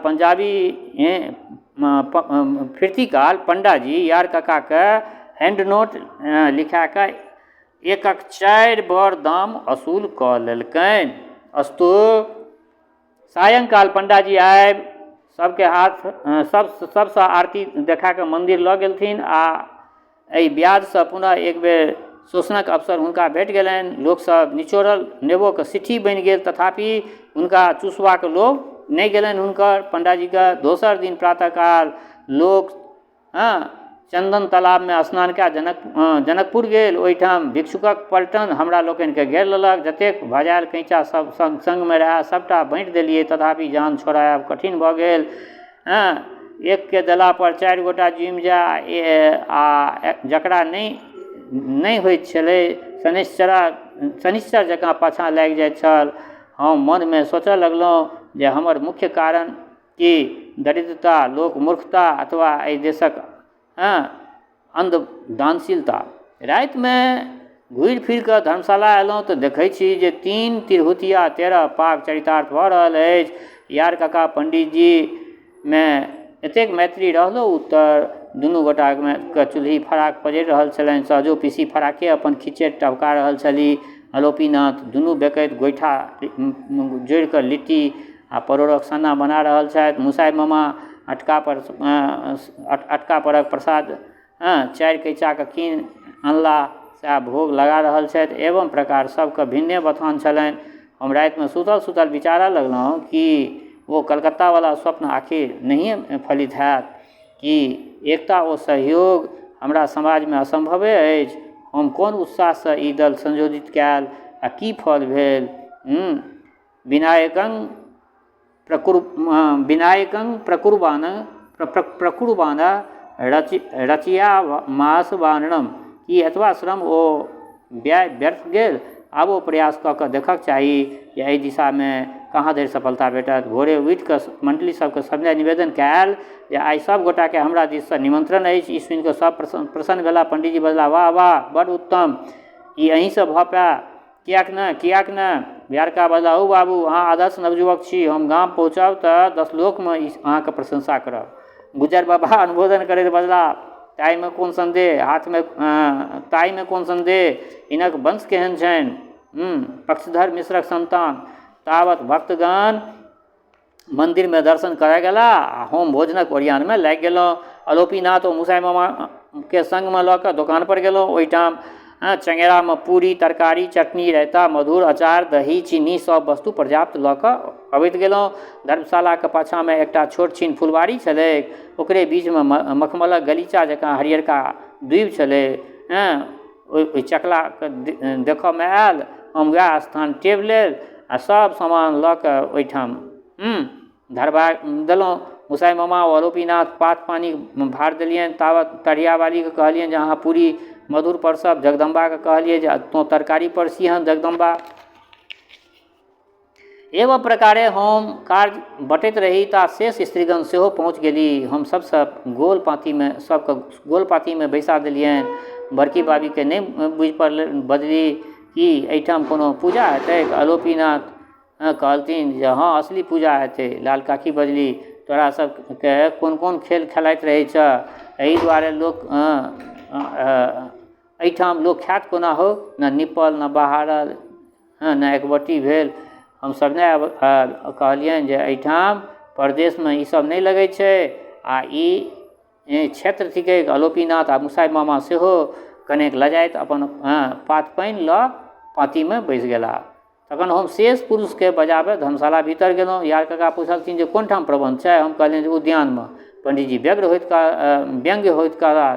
पंडाजी यार कक्काके हैंड नोट लिखा कऽ 1-4 बर दाम असूल कऽ लेलकनि। अस्तु सायंकाल पंडाजी आबि सबके हाथ सबसँ आरती देखा कऽ मंदिर लऽ गेलथिन। आ एहि ब्याजसँ पुनः एक बेर शोषणक अवसर हुनका भेट गेलनि। लोकसभ निचोड़ल नेबोके सिट्ठी बनि गेल, तथापि हुनका चूसबाक लोभ नहि गेलनि हुनकर। पंडाजीके दोसर दिन प्रातःकाल लोक चंदन तालाबमे स्नान कऽ जनकपुर गेल। ओहिठाम भिक्षुकक पलटन हमरा लोकनिके घेर लेलक। जतेक भजायल कैंचा सब संगमे रहै सबटा बाँटि देलिए, तथापि जान छोड़ायब कठिन भऽ गेल। एक के देला पर 4 गोटा जुमि जाय आ जकरा नहि होइत छलै शनिश्चर जकाँ पाछाँ लागि जाइत छल। हम मनमे सोचऽ लगलहुँ जे हमर मुख्य कारण की दरिद्रता, लोक मूर्खता अथवा एहि देशक अंधदानशीलता। रातिमे घुरि फिर कऽ धर्मशाला एलहुँ तऽ देखै छी जे 3 तिरहुतिया 13 पाग चरितार्थ भऽ रहल अछि। यार कक्का पंडितजीमे एतेक मैत्री रहलो उत्तर। दुनू गोटाके चूल्ही फराक पजरि रहल छलनि। सहजो पीसी फराके अपन खिचड़ि टभका रहल छलीह। आलोपीनाथ दुनू बेकैत गोइठा जोड़ि कऽ लिट्टी आ परोड़क सन्ना बना रहल छथि। मुसाइ मामा अटका परक प्रसाद 4 कैचाके कीन अनला सएह भोग लगा रहल छथि। एवं प्रकार सबके भिन्ने बथान छलनि। हम रातिमे सुतल विचारऽ लगलहुँ कि वो कलकत्तावला स्वप्न आखिर नहिए फलित हैत कि एकता ओ सहयोग हमरा समाजमे असंभवे अछि। हम कोन उत्साहसँ ई दल संयोजित कयल आ की फल भेल। विनायकं प्रकुर्बान रचयामास वारणम। की एतबा श्रम ओ व्यय व्यर्थ गेल। आब ओ प्रयास कऽ कऽ देखक चाही जे एहि दिशामे कहाँ धरि सफलता भेटत। भोरे उठि कऽ मंडली सबके समझाइ निवेदन कयल जे आइ सब गोटाके हमरा दिससँ निमंत्रण अछि। ई सुनि कऽ सब प्रसन्न भेला। पंडीजी बजला वाह वाह बड़ उत्तम, ई अहीँसँ भऽ पाए। किएक नहि। बिहारका बजला ओ बाबू अहाँ आदर्श नवयुवक छी। हम गाम पहुँचब तऽ 10 लोकमे अहाँके प्रशंसा करब। गुजर बाबा अनुमोदन करैत बजला ताहिमे कोन संदेह, इनक वंश केहन छनि। पक्षधर मिश्रक संतान। तावत भक्तगण मंदिरमे दर्शन करय गेला आ हम भोजनक ओरियानमे लागि गेलहुँ। आलोपीनाथ ओ मुसाइ मामाके संगमे लऽ कऽ दोकान पर गेलहुँ। ओहिठाम चंगेरामे पूरी, तरकारी, चटनी, रायता, मधुर, अचार, दही, चीनी सब वस्तु पर्याप्त लऽ कऽ अबैत गेलहुँ। धर्मशालाके पाछाँमे एकटा छोट छीन फुलबाड़ी छलै। ओकरे बीचमे मखमलक गलीचा जकाँ हरियरका दूबि छलै। ओहि चकलाके देखऽमे आयल। हम वएह स्थान टेब लेल आ सब सामान लऽ कऽ ओहिठाम धरबा देलहुँ। मुसाइ मामा ओ आलोपीनाथ पात पानी भार देलियनि। तावत तरियावालीके कहलियनि जे अहाँ पूरी मधुर परसब। जगदम्बाके कहलिए जे तोँ तरकारी परसिहन जगदम्बा। एवं प्रकारे हम कार्य बटैत रही ता शेष स्त्रीगण सेहो पहुँच गेली। हम सबसँ गोल पाँतीमे सबके गोल पाँतीमे बैसा देलियनि। बड़की बाबीके नहि बुझि बजली कि एहिठाम कोनो पूजा हेतै। आलोपीनाथ कहलथिन जे हाँ असली पूजा हेतै। लाल काकी बजली तोरा सबके कोन कोन खेल खेलाइत रहै छ, एहि दुआरे लोक एहिठाम लोक खायत कोना हो, न निपल न बहारल न एकबट्टी भेल। हमसब ने कहलियनि जे एहिठाम परदेशमे ईसब नहि लगै छै आ ई क्षेत्र थिकै। आलोपीनाथ आ मुसाइ मामा सेहो कनेक लजाइत अपन पात पानि लऽ पाँतीमे बैसि गेला। तखन हम शेष पुरुषके बजाबे धर्मशाला भीतर गेलहुँ। यार काका पूछलथिन जे कोन ठाम प्रबंध छै। हम कहलियनि जे उद्यानमे। पंडितजी व्यंग्य होइत कहला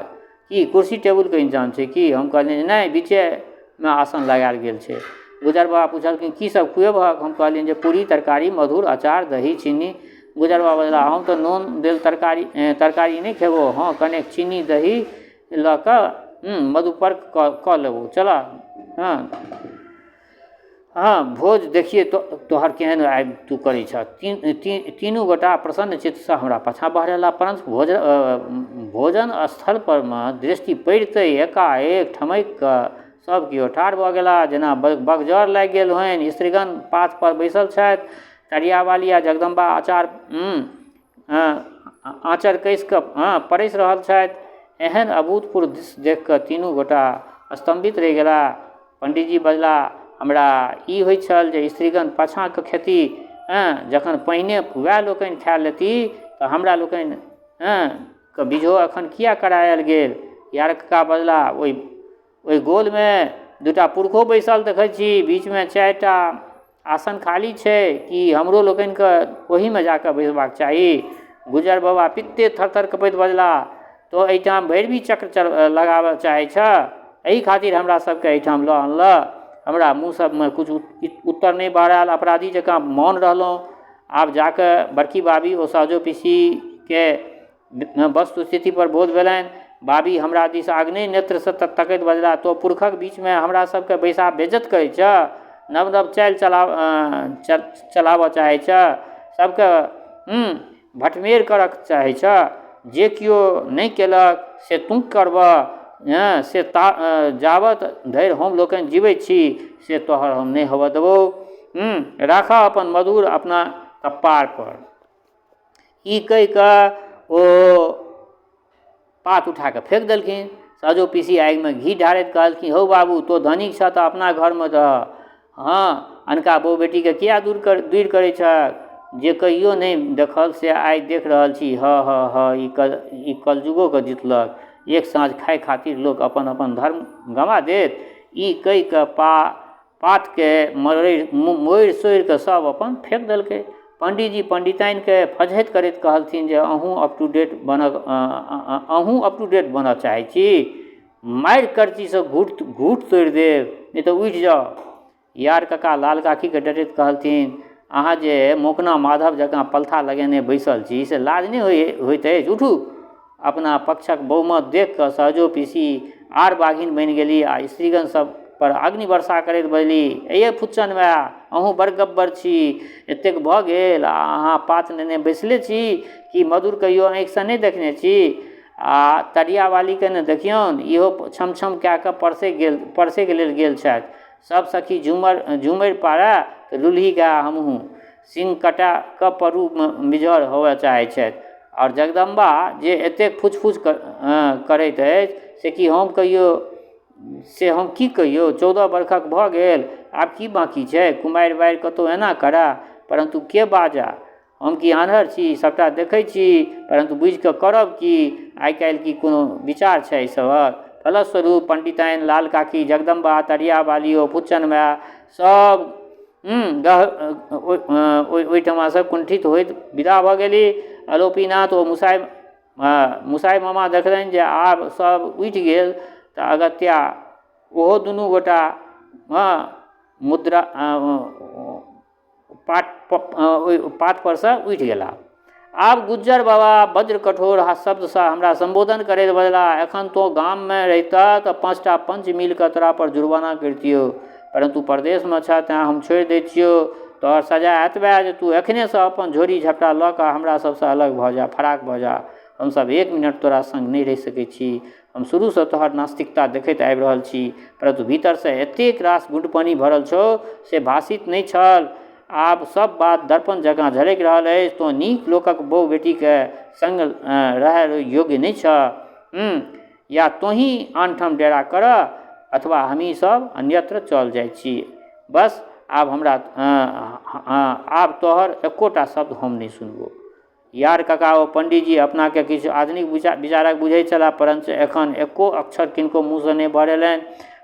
कि कुर्सी टेबुलके इंतजाम छै कि। हम कहलियनि जे नहि, बीचेमे आसन लगायल गेल छै। गुजर बाबा पूछलखिन की सब खुएबहक। हम कहलियनि जे पूरी तरकारी मधुर अचार दही चीनी। गुजर बाबा बजला हम तऽ नून देल तरकारी नहीं खेबो, हाँ कनेक चीनी दही लऽ कऽ मधुपर्क कऽ लेबो चल। हाँ भोज देखिए तोहर केहन आबि तू करै छ। तीनू गोटा प्रसन्न चित्तसँ हमरा पाछाँ बहरेला। परंतु भोजन स्थल पर में दृष्टि पड़िते एकाएक ठमैक कऽ सब केओ ठाढ़ भऽ गेला, जेना बगजर लागि गेल होइन। स्त्रीगण पात पर बैसल छथि। तरियावाली आ जगदम्बा आँचर कसि कऽ परसि रहल छथि। एहन अभूतपूर्व दृश्य देख कऽ तीनू गोटा स्तंभित रहि गेला। पंडितजी बजला हमरा ई होइ छल जे स्त्रीगण पाछाँके खेती जखन पहिने वएह लोकनि खाए लेती तऽ हमरा लोकनि के बिझो एखन किया करायल गेल। यार काका बजला ओहि गोलमे दूटा पुरखो बैसल देखै छी, बीचमे 4टा आसन खाली छै कि हमरो लोकनिके ओहिमे जाकऽ बैसबाक चाही। गुजर बाबा पित्ते थरथर कपैत बजला तो एहिठाम भैरवी चक्र लगाबऽ चाहै छ, एहि खातिर हमरा सबके एहिठाम लऽ अनलऽ। हमरा मुँह सबमे कुछ उत्तर नहीं बहरायल। अपराधी जकाँ मौन रहलहुँ। आब जाकऽ बड़की बाबी ओ साजो पीसीके वस्तुस्थिति पर बोध भेलनि। बाबी हमरा दिस आग्नेय नेत्रसँ तकैत बजला तो पुरखक बीचमे हमरा सबके बैसा बेइज्जत करै छ, नव नव चालि चलाबऽ चाहै छ, सबके भटमेर करऽ चाहै छ। जे किओ नहीं केलक से तू करबह, से जाबत धरि हम लोकनि जीवै छी से तोहर हम नहीं होबऽ देबौ। राखा अपन मधुर अपना कपार पर। ई कहि कऽ ओ पात उठा कऽ फेंक देलखिन। साजो पीसी आगिमे घी ढारैत कहलखिन हौ बाबू तो धनिक छ तऽ अपना घरमे रह, हाँ अनका बहू बेटीके किया दूर करै छक। जे कहियो नहीं देखल से आइ देख रहल छी। ई कलयुगोके जितलक। एक साँझ खाए खातिर लोक अपन अपन धर्म गमा देत। ई कहि कऽ पातके मोड़ि सोड़ि कऽ सब अपन फेंक देलकै। पंडितजी पंडिताइनके फजहत करैत कहलथिन जे अहूँ अप टू डेट बनऽ चाहै छी, मारि करचीसँ घूट तोड़ि देब, नहीं तऽ उठि जाउ। यार काका लाल काकीके डरैत कहलथिन अहाँ जे मोकना माधव जकाँ पलथा लगेने बैसल छी से लाज नहीं होइत अछि, उठू। अपना पक्षक बहुमत देख कऽ सहजो पीसी आर बाघिन बनि गेली आ स्त्रीगण सब पर अग्नि वर्षा करैत बजली ए फुच्चन माय अहूँ बड़ गब्बर छी, एतेक भऽ गेल आ अहाँ पात नेने बैसले छी कि मधुर कहियो आँखिसँ नहीं देखने छी। आ तरियावालीके ने देखियौन, इहो छम छम कए कऽ परसैके लेल गेल छथि। सब सखी झूमरि पाड़ा तऽ लुल्ही गा हमहूँ, सिंह कटा कऽ परू मिजर होबऽ चाहै छथि। और जगदम्बा जे एतेक फुच करैत अछि से हम की कहियो। 14 बरखक भऽ गेल, आब की बाँकी छै। कुमारि बारि कतहु एना करा, परंतु के बाजा। हम की आन्हर छी, सबटा देखै छी, परंतु बुझि कऽ करब की। आइ काल्हि की कोनो विचार छै एहि सभक। फलस्वरूप पंडिताइन लाल काकी जगदम्बा तरियावाली ओ फुच्चन माय सब ओहिठमा सब कुंठित होइत विदा भऽ गेली। आलोपीनाथ ओ मुसाइ मामा देखलनि जे आब सब उठि गेल तऽ अगत्या ओहो दुनू गोटा मुद्रा पात पर से उठि गेला। आब गुज्जर बाबा वज्र कठोर शब्दसँ हमरा संबोधन करैत बजला एखन तो गाममे रहितऽ तऽ 5टा पंच मिल कऽ तोरा पर जुर्माना करितियौ, परंतु परदेशमे छ तेँ हम छोड़ि दै छियौ। तोहर सजा एतबे जे तू एखनेसँ अपन झोरी झपटा लऽ कऽ हमरा सबसँ अलग भऽ जा, फराक भऽ जा। हमसब 1 मिनट तोरा संग नहि रहि सकै छी। हम शुरूसँ तोहर नास्तिकता देखैत आबि रहल छी, परंतु भीतरसँ एतेक रास गुंड पानी भरल छौ से भाषित नहि छल। आब सब बात दर्पण जकाँ झलकि रहल अछि। तो नीक लोकक बहु बेटीके संग रहै योग्य नहि छ। या तोही आनठाम डेरा करऽ अथवा हमही सब अन्यत्र चल जाइ छी। बस आब हमरा आब तोहर एकोटा शब्द हम नहीं सुनबो। यार कका ओ पंडितजी अपनाके किछु आधुनिक विचारक बुझै छलाह, परंतु एखन एको अक्षर किनको मुँहसँ नहि भरेलनि।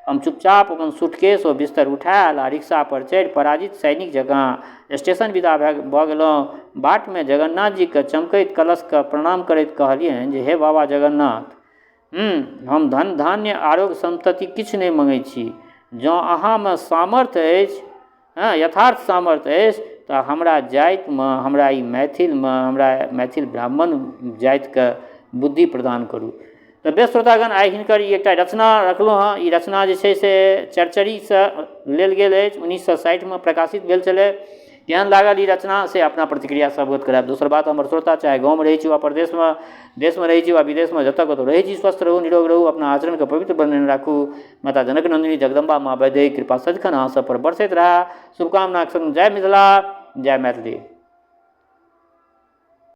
हम चुपचाप अपन सूटकेस ओ बिस्तर उठायल आ रिक्शा पर चढ़ि पराजित सैनिक जकाँ स्टेशन विदा भऽ गेलहुँ। बाटमे जगन्नाथ जीके चमकैत कलशके प्रणाम करैत कहलियनि जे हे बाबा जगन्नाथ, हम धन धान्य आरोग्य संतति किछु नहि मंगै छी। जँ अहाँमे सामर्थ्य अछि, यथार्थ सामर्थ्य अछि, तऽ हमरा जातिमे, हमरा ई मैथिलमे, हमरा मैथिल ब्राह्मण जातिके बुद्धि प्रदान करू। तऽ बेस श्रोतागण, आइ हिनकर ई एकटा रचना रखलहुँ हँ। ई रचना जे छै से चरचरीसँ लेल गेल अछि, 1960 में प्रकाशित भेल छलै। केहन लागल ई रचना से अपना प्रतिक्रिया से अवगत करायब। दोसर बात, हमर श्रोता चाहे गाँवमे रहै छी वा प्रदेशमे, देशमे रहै छी वा विदेशमे, जतऽ कतौ रहै छी, स्वस्थ रहू, निरोग रहू, अपना आचरणके पवित्र बनेने राखू। माता जनक नंदिनी जगदम्बा माँ वैदेही कृपा सदिखन अहाँ सब पर बरसैत रहा। शुभकामनाक संग जय मिथिला, जय मैथिली।